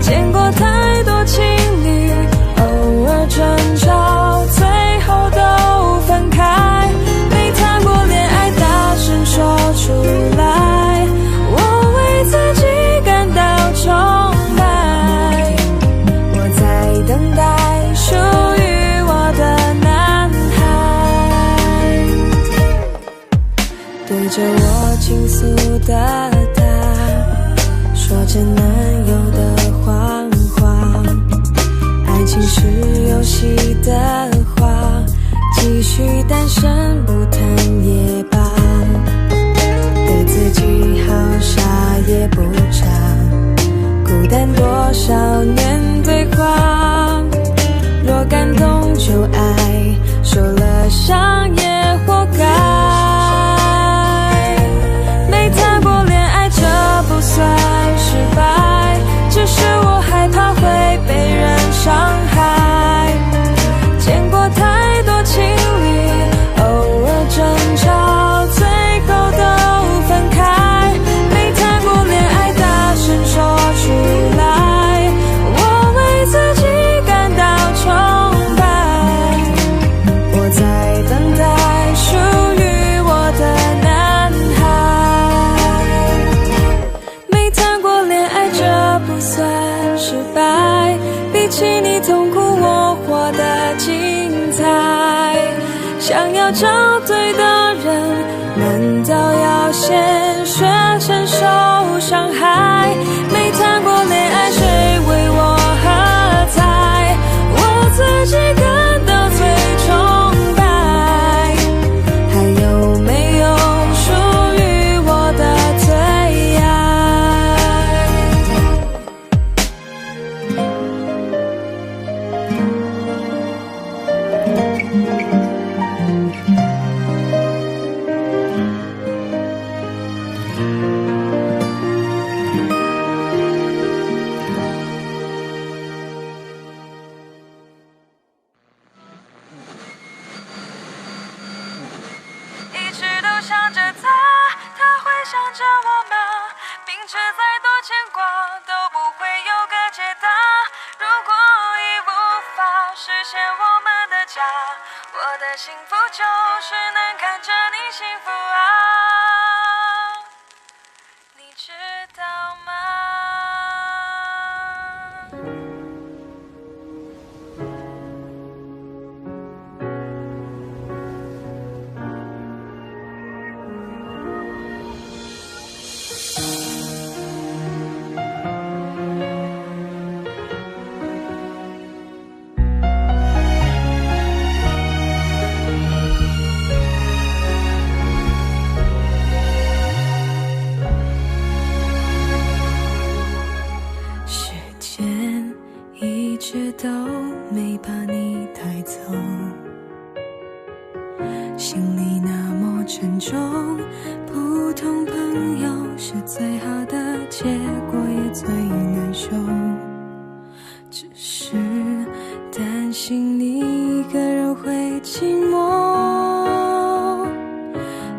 见过太多情侣，偶尔争吵，最后都分开。没谈过恋爱，大声说出来，我为自己感到崇拜。我在等待属于我的男孩，对着我倾诉的他，说着男友的谎话。爱情是游戏的话，继续单身不谈也罢。对自己好，啥也不差，孤单多少年对话。若感动就爱，受了伤也活该。没谈过恋爱，这不算失败，只是我害怕会被人伤害。见过太多情侣，偶尔争吵，最后都分开。没谈过恋爱，大声说出来，我为自己感到崇拜。我在等待属于我的男孩。没谈过恋爱，这不算失败，比起你痛苦，我活得精彩。想要找对的人，难道要先学承受伤害？没谈过恋爱，谁为我喝彩？我自己感到最崇拜。还有没有属于我的最爱？一直都想着他，他会想着我吗？明知再多牵挂都不会有个解答。如果已无法实现我们的家，我的幸福就是能看着你幸福啊，你知道吗？都没把你带走，心里那么沉重，普通朋友是最好的借结果也最难受，只是担心你一个人会寂寞。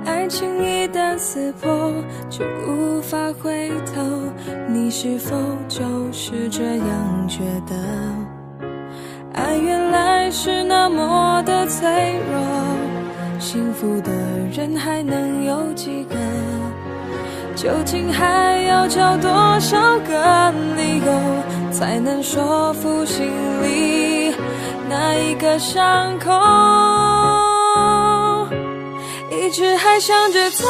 爱情一旦撕破，就无法回头，你是否就是这样觉得？爱原来是那么的脆弱，幸福的人还能有几个？究竟还要找多少个理由，才能说服心里那一个伤口？一直还想着他，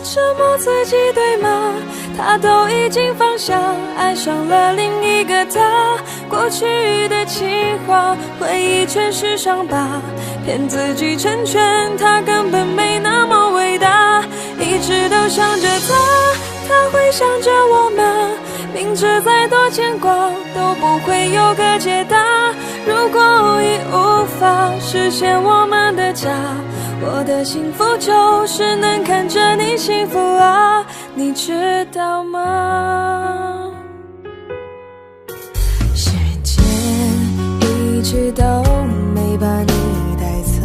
折磨自己对吗？他都已经放下，爱上了另一个他。过去的情话，回忆全是伤疤，骗自己成全，他根本没那么伟大。一直都想着他，他会想着我吗？明知再多牵挂都不会有个解答。如果已无法实现我们的家，我的幸福就是能看着你幸福啊，你知道吗？时间一直都没把你带走，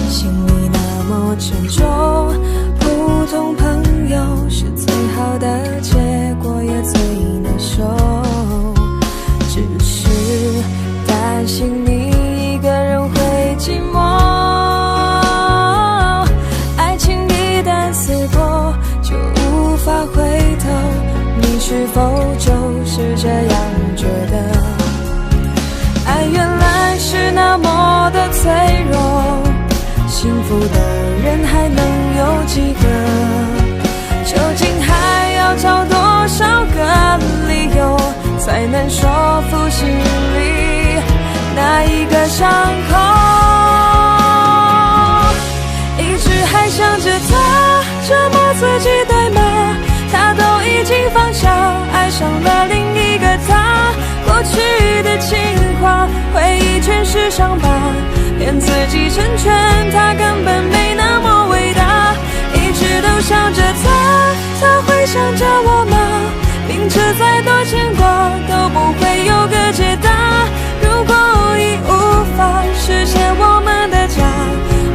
心里那么沉重，普通朋友是最好的结果，也最难受，只是担心你一个人会寂寞。爱情一旦撕破，就无法回头，你是否就是这样觉得？爱原来是那么的脆弱，幸福的人还能有几个？究竟还要找多少个理由，才能说服心里那一个伤口？一直还想着他，折磨自己对吗？他都已经放下，爱上了另一个他。过去的情话，回忆全是伤疤，骗自己成全，他根本没那么伟大。一直都想着他，他会想着我吗？明知再多牵挂都不会有个解答。如果已无法实现我们的家，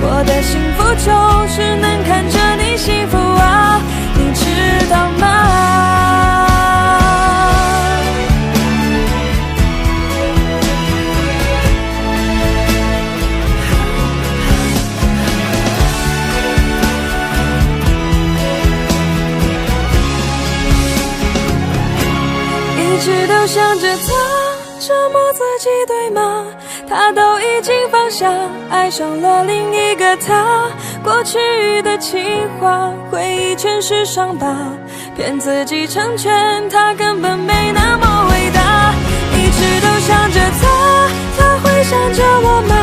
我的幸福就是能看着你幸福啊，你知道吗？一直都想着他，折磨自己对吗？他都已经放下，爱上了另一个他。过去的情话，回忆全是伤疤，骗自己成全，他根本没那么伟大。一直都想着他，他会想着我吗？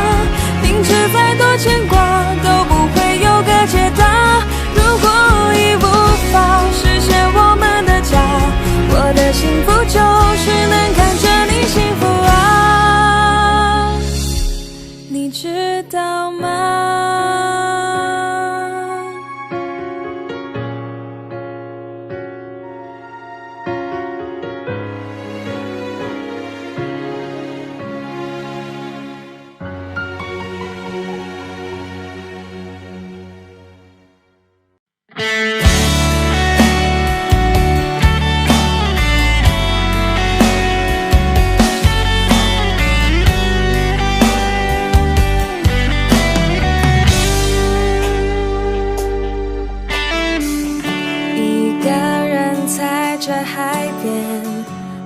明知再多牵挂都不会有个解答。如果已无法实现我们的家，我的幸福就是能看着你幸福啊，你知道吗？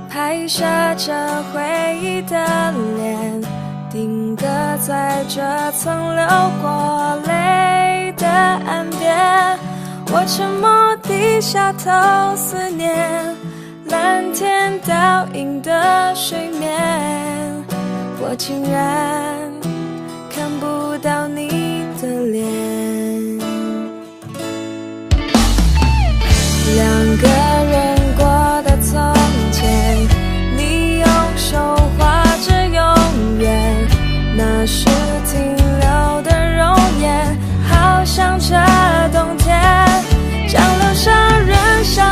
拍摄着回忆的脸，定格在这曾流过泪的岸边。我沉默低下头思念，蓝天倒映的水面，我竟然看不到你的脸。两个人过的从前，你用手画着永远，那是停留的容颜，好像这冬天降落杀人下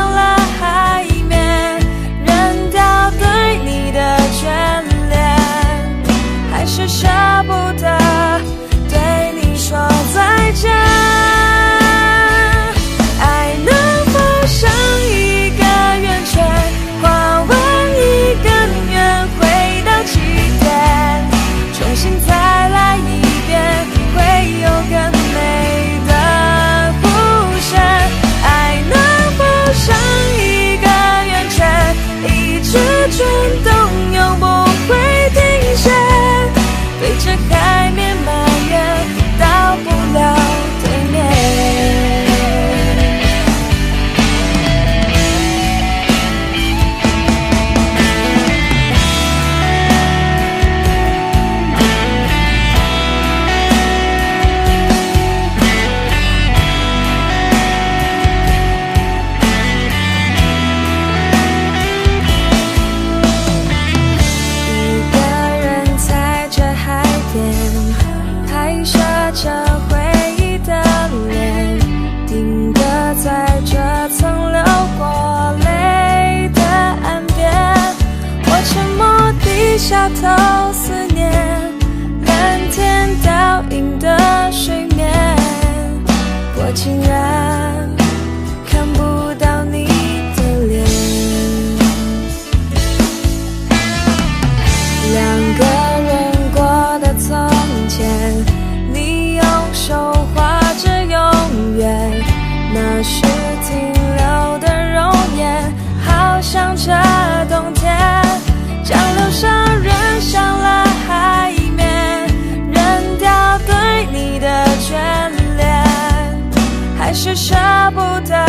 是舍不得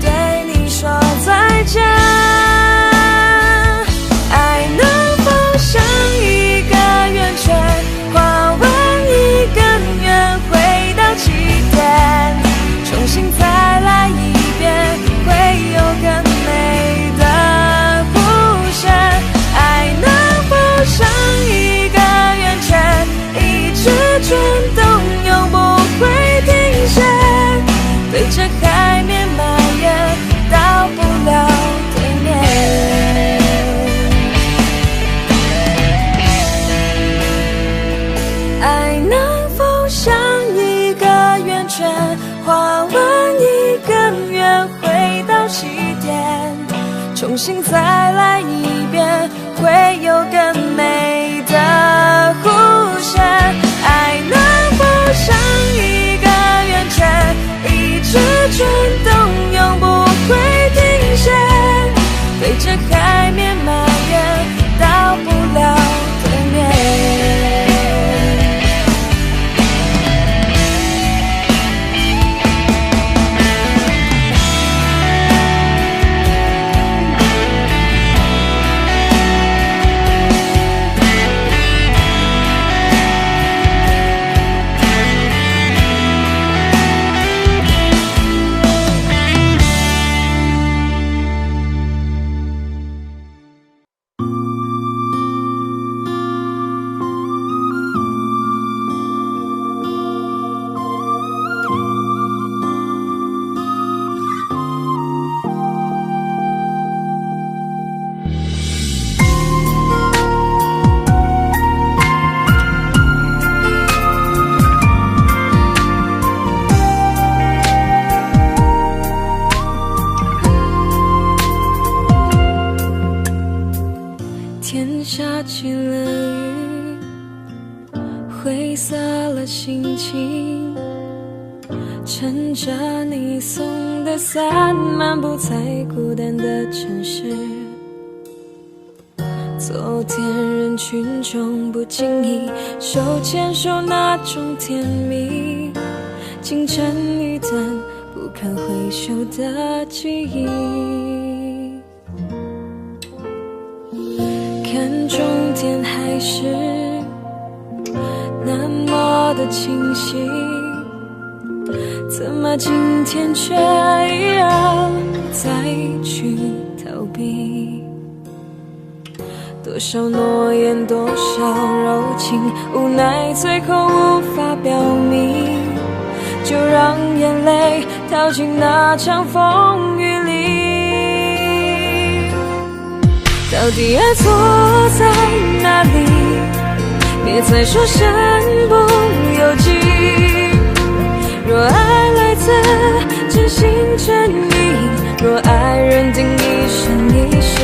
对你说再见。爱能否像一个圆圈，画完一根圆回到起点，重新再来一遍，会有更美的弧线。爱能否像一个圆圈，一直转动，永不会停歇，对着海面蔓延，到不了对面。爱能否像一个圆圈，画完一根圆回到起点，重新再来一遍，会有更美的弧线。爱能否像一个圆圈，一直转动，永不会停歇，对着海面蔓延，到不了对面。天下起了雨，挥洒了心情，撑着你送的伞，漫步在孤单的城市。昨天人群中不经意手牵手那种甜蜜，清晨一段不堪回首的记忆。看终点还是那么的清晰，怎么今天却要再去逃避？多少诺言，多少柔情，无奈最后无法表明，就让眼泪逃进那场风雨里。到底爱错在哪里？别再说身不由己。若爱来自真心真意，若爱认定一生一世，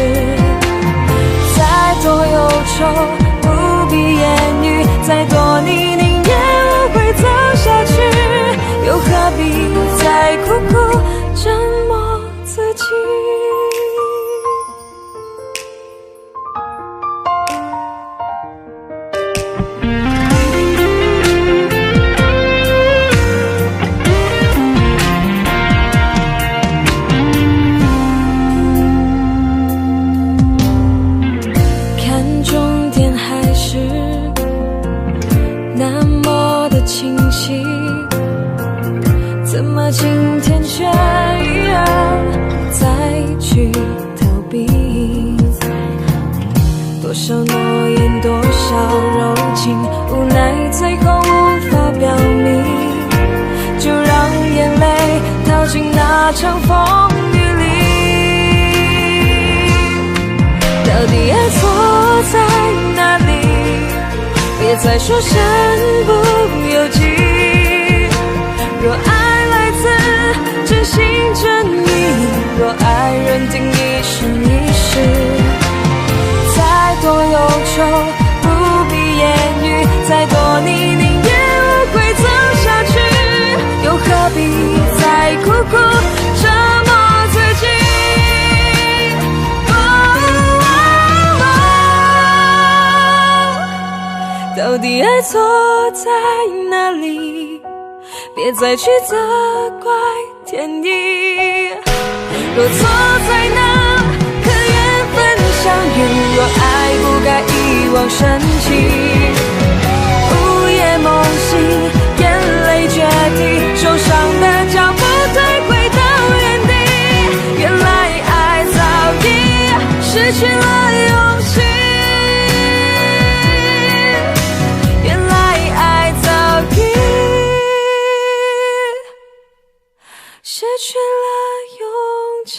再多忧愁不必言语，再多你宁愿我会走下去，又何必再苦苦折磨自己？怎么今天却要再去逃避？多少诺言，多少柔情，无奈最后无法表明，就让眼泪逃进那场风雨里。到底爱错在哪里？别再说身不由己。若爱来自真心真意，若爱认定一生一世，再多忧愁不必言语，再多你宁愿我会走下去，又何必再苦苦折磨自己？到底爱错在哪里？别再去责怪天意。若错在哪，可缘分相遇；若爱不该一往深情。午夜梦醒，眼泪决堤，受伤的脚步退回到原地。原来爱早已失去了勇气，原来爱早已失去了勇气。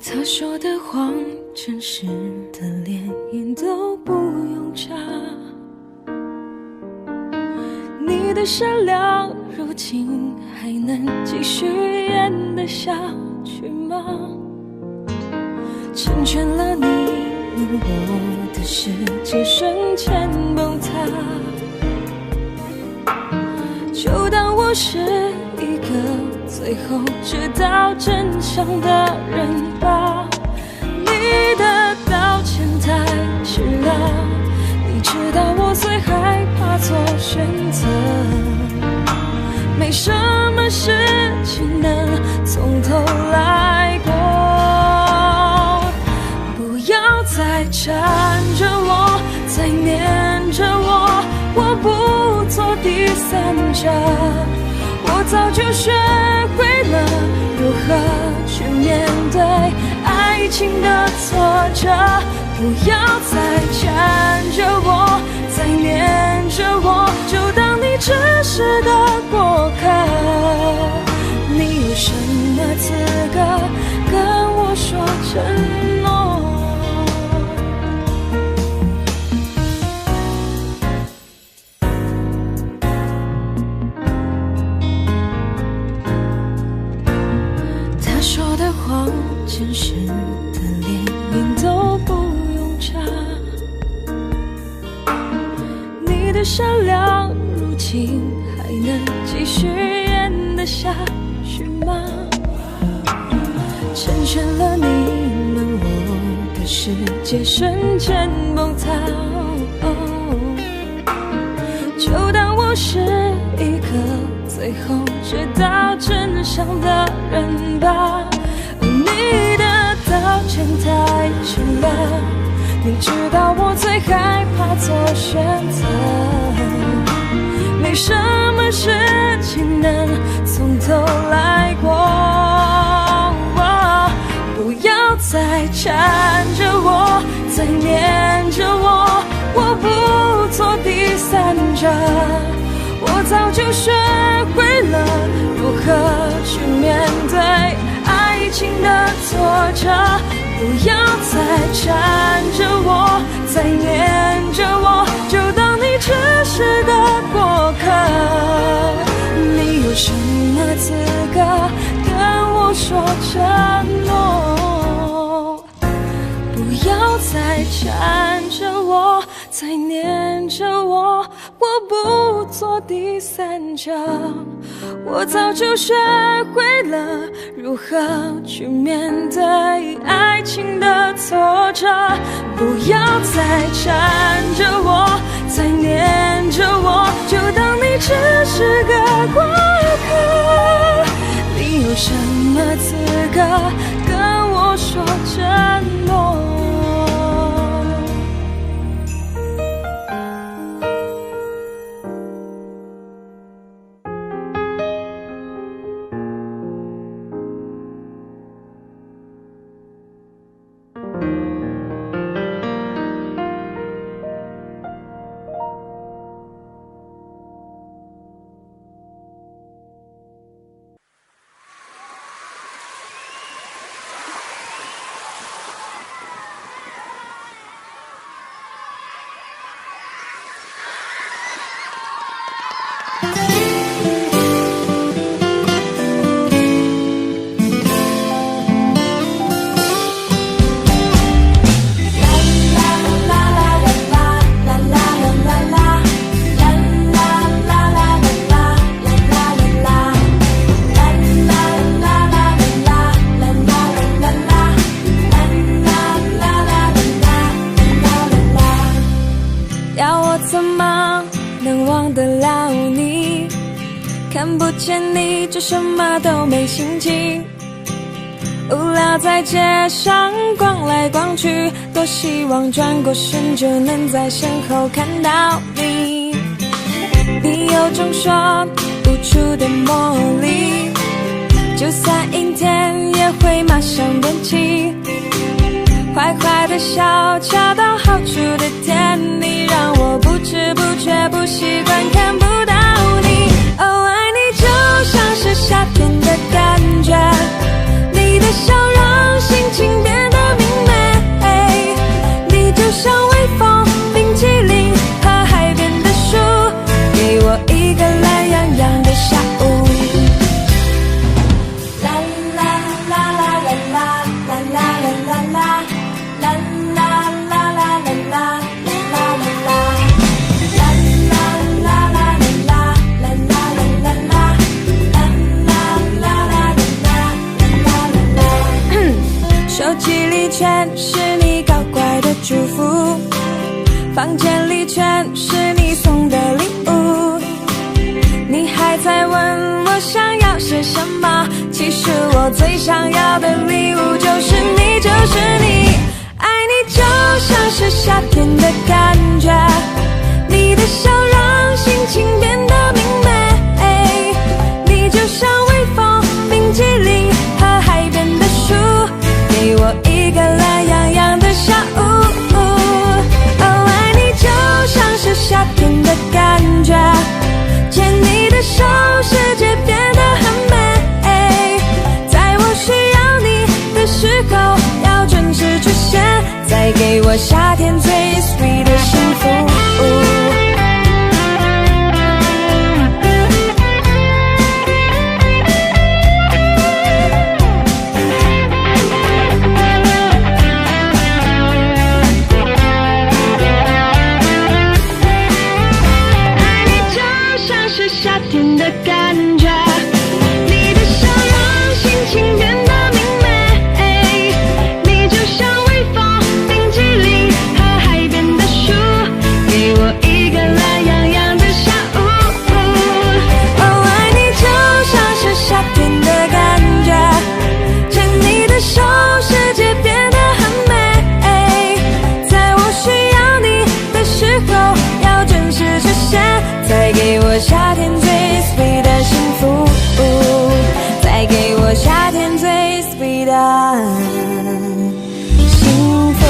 他说的谎，真实的连眼都不用眨。你的善良，如今还能继续演得下去吗？成全了你们，我的世界瞬间崩塌。就当我是一个最后知道真相的人吧。你的道歉太迟了，你知道我最害怕做选择。没什么事情能从头来过，不要再缠着我，再黏着我，我不做第三者。我早就学会了如何去面对爱情的挫折，不要再缠着我，再黏着我，就当你只是个过客。你有什么资格跟我说承诺？真实的连眼都不用眨，你的善良如今还能继续演得下去吗？成全了你们，我的世界瞬间崩塌。就当我是一个最后知道真相的人吧。你的道歉太迟了，你知道我最害怕做选择。没什么事情能从头来过，不要再缠着我，再黏着我，我不做第三者。我早就学会了如何去面对爱情的挫折，不要再缠着我，再黏着我，就当你只是个过客。你有什么资格跟我说承诺？不要再缠着我，再黏着我，我不做第三者。我早就学会了如何去面对爱情的挫折，不要再缠着我，再黏着我，就当你只是个过客。你有什么资格跟我说承诺？要我怎么能忘得了你？看不见你就什么都没心情，无聊在街上逛来逛去，多希望转过身就能在身后看到你。你有种说不出的魔力，就算阴天也会马上变晴。坏坏的笑，恰到好处的甜蜜，让我不知不觉不习惯看不到你。哦，爱你就像是夏天的感觉，你的笑让心情变得明媚，你就像微风、冰淇淋和海边的树，给我一个懒洋洋的下午。啦啦啦啦啦啦啦啦啦啦啦。手机里全是你搞怪的祝福，房间里全是你送的礼物。你还在问我想要些什么，其实我最想要的礼物就是你，就是你。爱你就像是夏天的感觉，你的笑让心情变得明媚，你就像微风、冰淇淋和海边的树，给我一个懒洋洋的下午。哦，爱你就像是夏天的感觉，牵你的手，世界变得很美，在我需要你的时候要准时出现，再给我夏天最 sweet 的幸福。夏天的感觉，你的笑让心情变得明媚，你就像微风、冰淇淋和海边的树，给我一个懒洋洋的下午。哦，爱你就像是夏天的感觉，牵你的手，世界变得很美，在我需要你的时候要准时出现，再给我夏天最 sweet 的幸福，再给我夏天最 sweet 的幸福。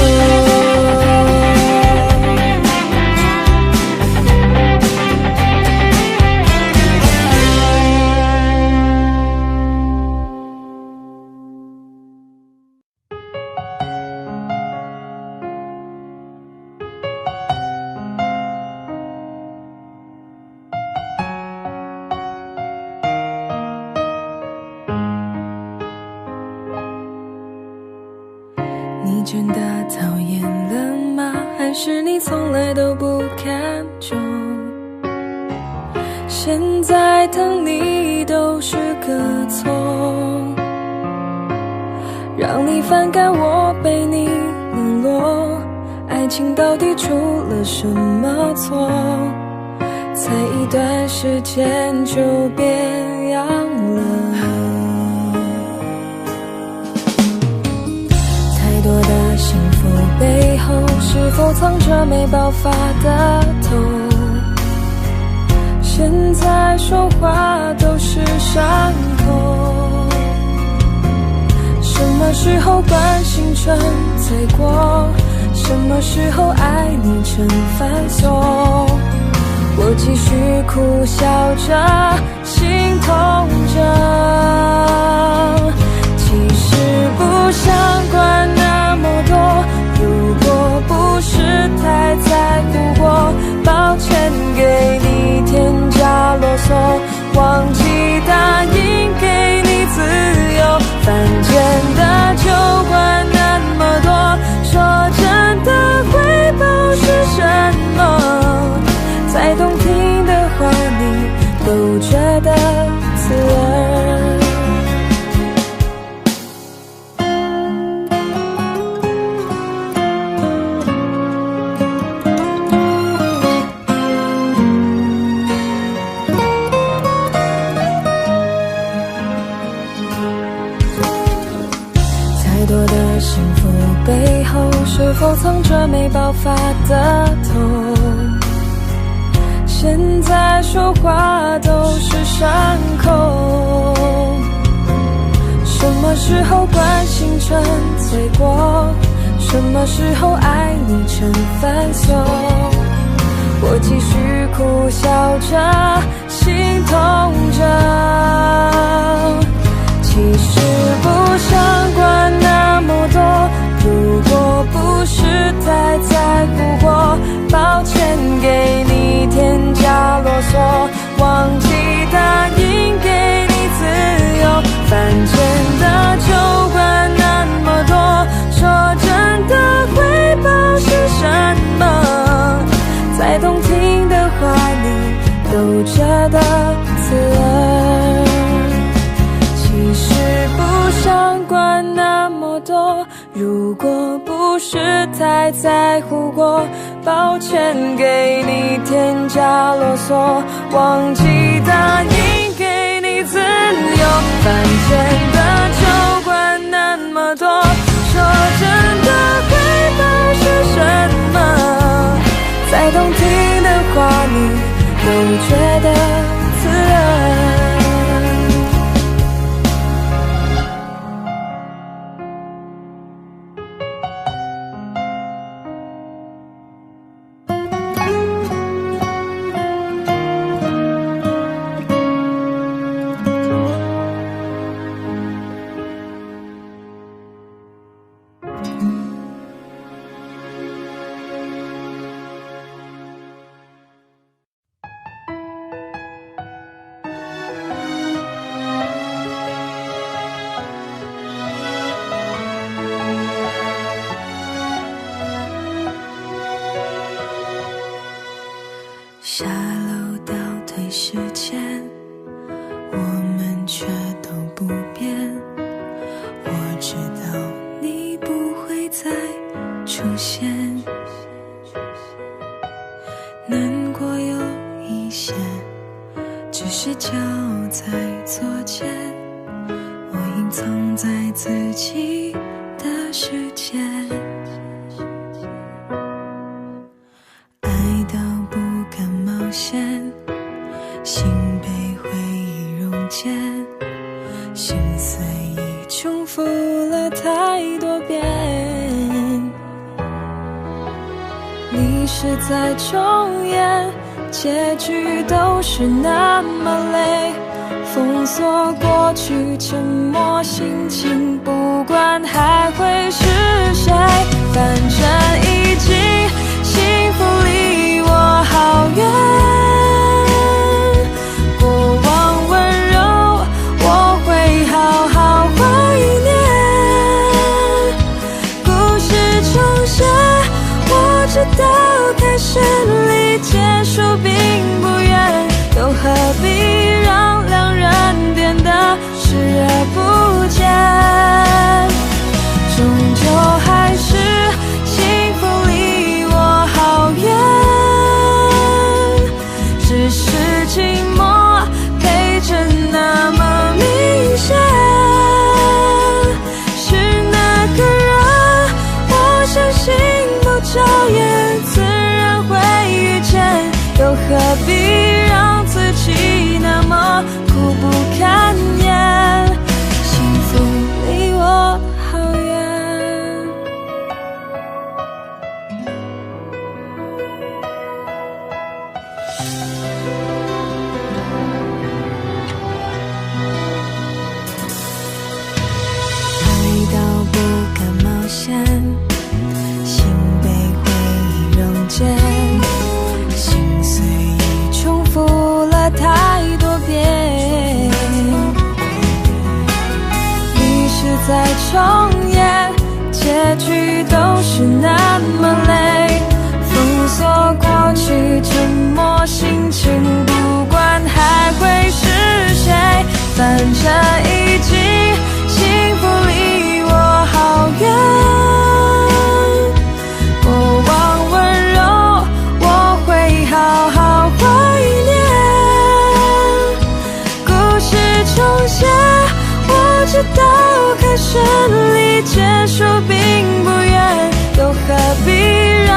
你真的讨厌了吗？还是你从来都不看重？现在疼你都是个错，让你反感我被你冷落。爱情到底出了什么错？才一段时间就变样了。多的幸福背后，是否藏着没爆发的痛？现在说话都是伤口。什么时候关心成罪过？什么时候爱你成繁琐？我继续苦笑着，心痛着。其实不想管那么多，如果不是太在乎我，抱歉给你添加啰嗦，忘记答应给你自由，犯贱的就管那么多，说真的回报是什么？再动听的话你都觉得刺耳。没爆发的痛，现在说话都是伤口。什么时候关心成罪过？什么时候爱你成放松？我继续苦笑着，心痛着。其实不想管那么多，如果不是太在乎过，抱歉给你添加啰嗦，忘记答应给你自由。犯贱的就管那么多，说真的回报是什么？再动听的话你都觉得刺耳。其实不想管那么多，如果不是太在乎过，抱歉给你添加啰嗦，忘记答应给你自由。犯贱的就管那么多，说真的回报是什么？再动听的话你都觉得刺耳。下楼倒退时间，我们却都不变。我知道你不会再出现，难过有一些，只是就在昨天，我隐藏在自己的世界。心被回忆溶解，心碎已重复了太多遍。历史在重演，结局都是那么累。封锁过去，沉默心情，不管还会是谁，反正已经幸福离我好远。直到开始离结束并不远，又何必让两人变得视而不见？终究还是幸福离我好远，只是寂寞陪着那么明显。是那个人，我相信不眨眼自然会遇见，又何必让自己那么苦不堪言？幸福离我好远。爱到不敢冒险，心被回忆溶解，心碎已重复了太多遍。历史在重演，结局都是那么累。封锁过去，沉默心情，不管还会是谁，反正已经幸福离我好远。我知道开始离结束并不远，又何必让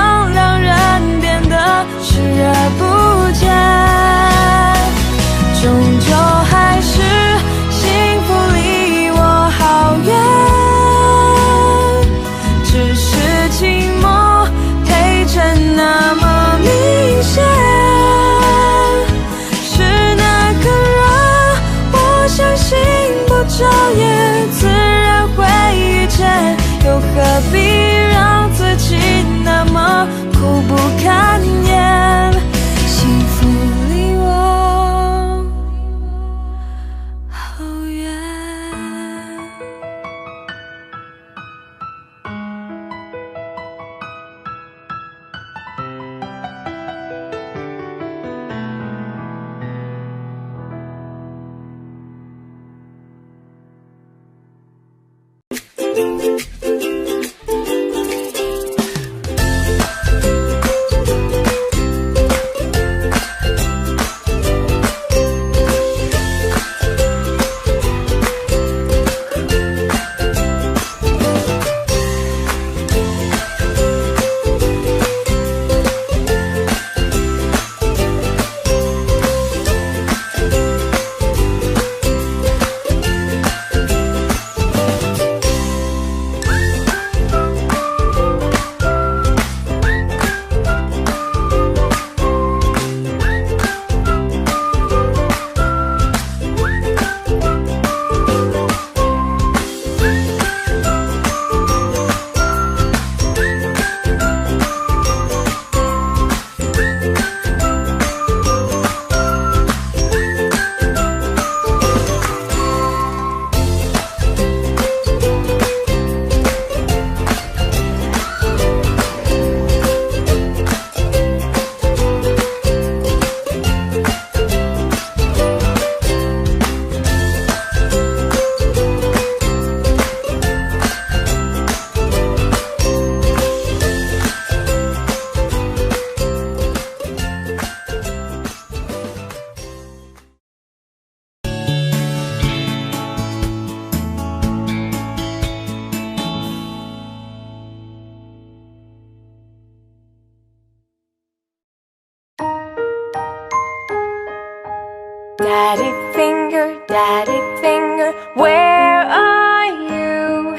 Daddy finger, where are you?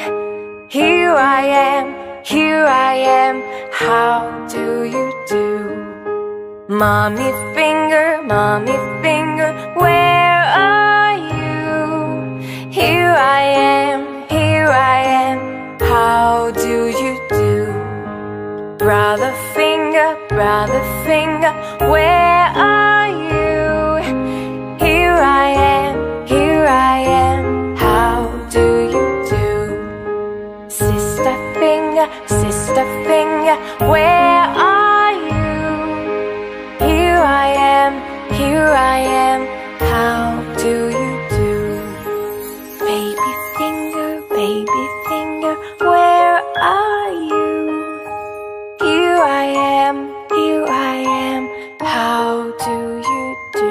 Here I am, how do you do? Mommy finger, where are you? Here I am, how do you do? Brother finger, where are you? Here I am, how do you do? Sister finger, where are you? Here I am, how do you do? Baby finger, where are you? Here I am, how do you do?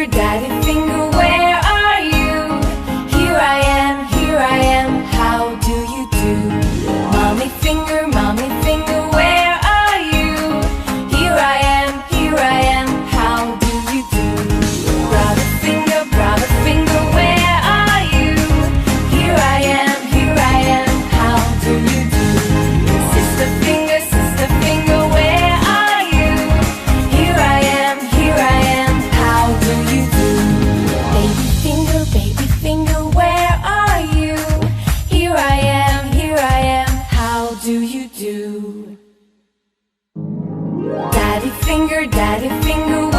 Daddy finger, where are you? Here I am, how do you do? Mommy finger, where are you? Here I am, how do you do? Brother finger, where are you? Here I am, how do you do? Sister finger, where are you? Here I am, how do you do? Baby finger, where are you? Here I am, how do you do? Daddy finger,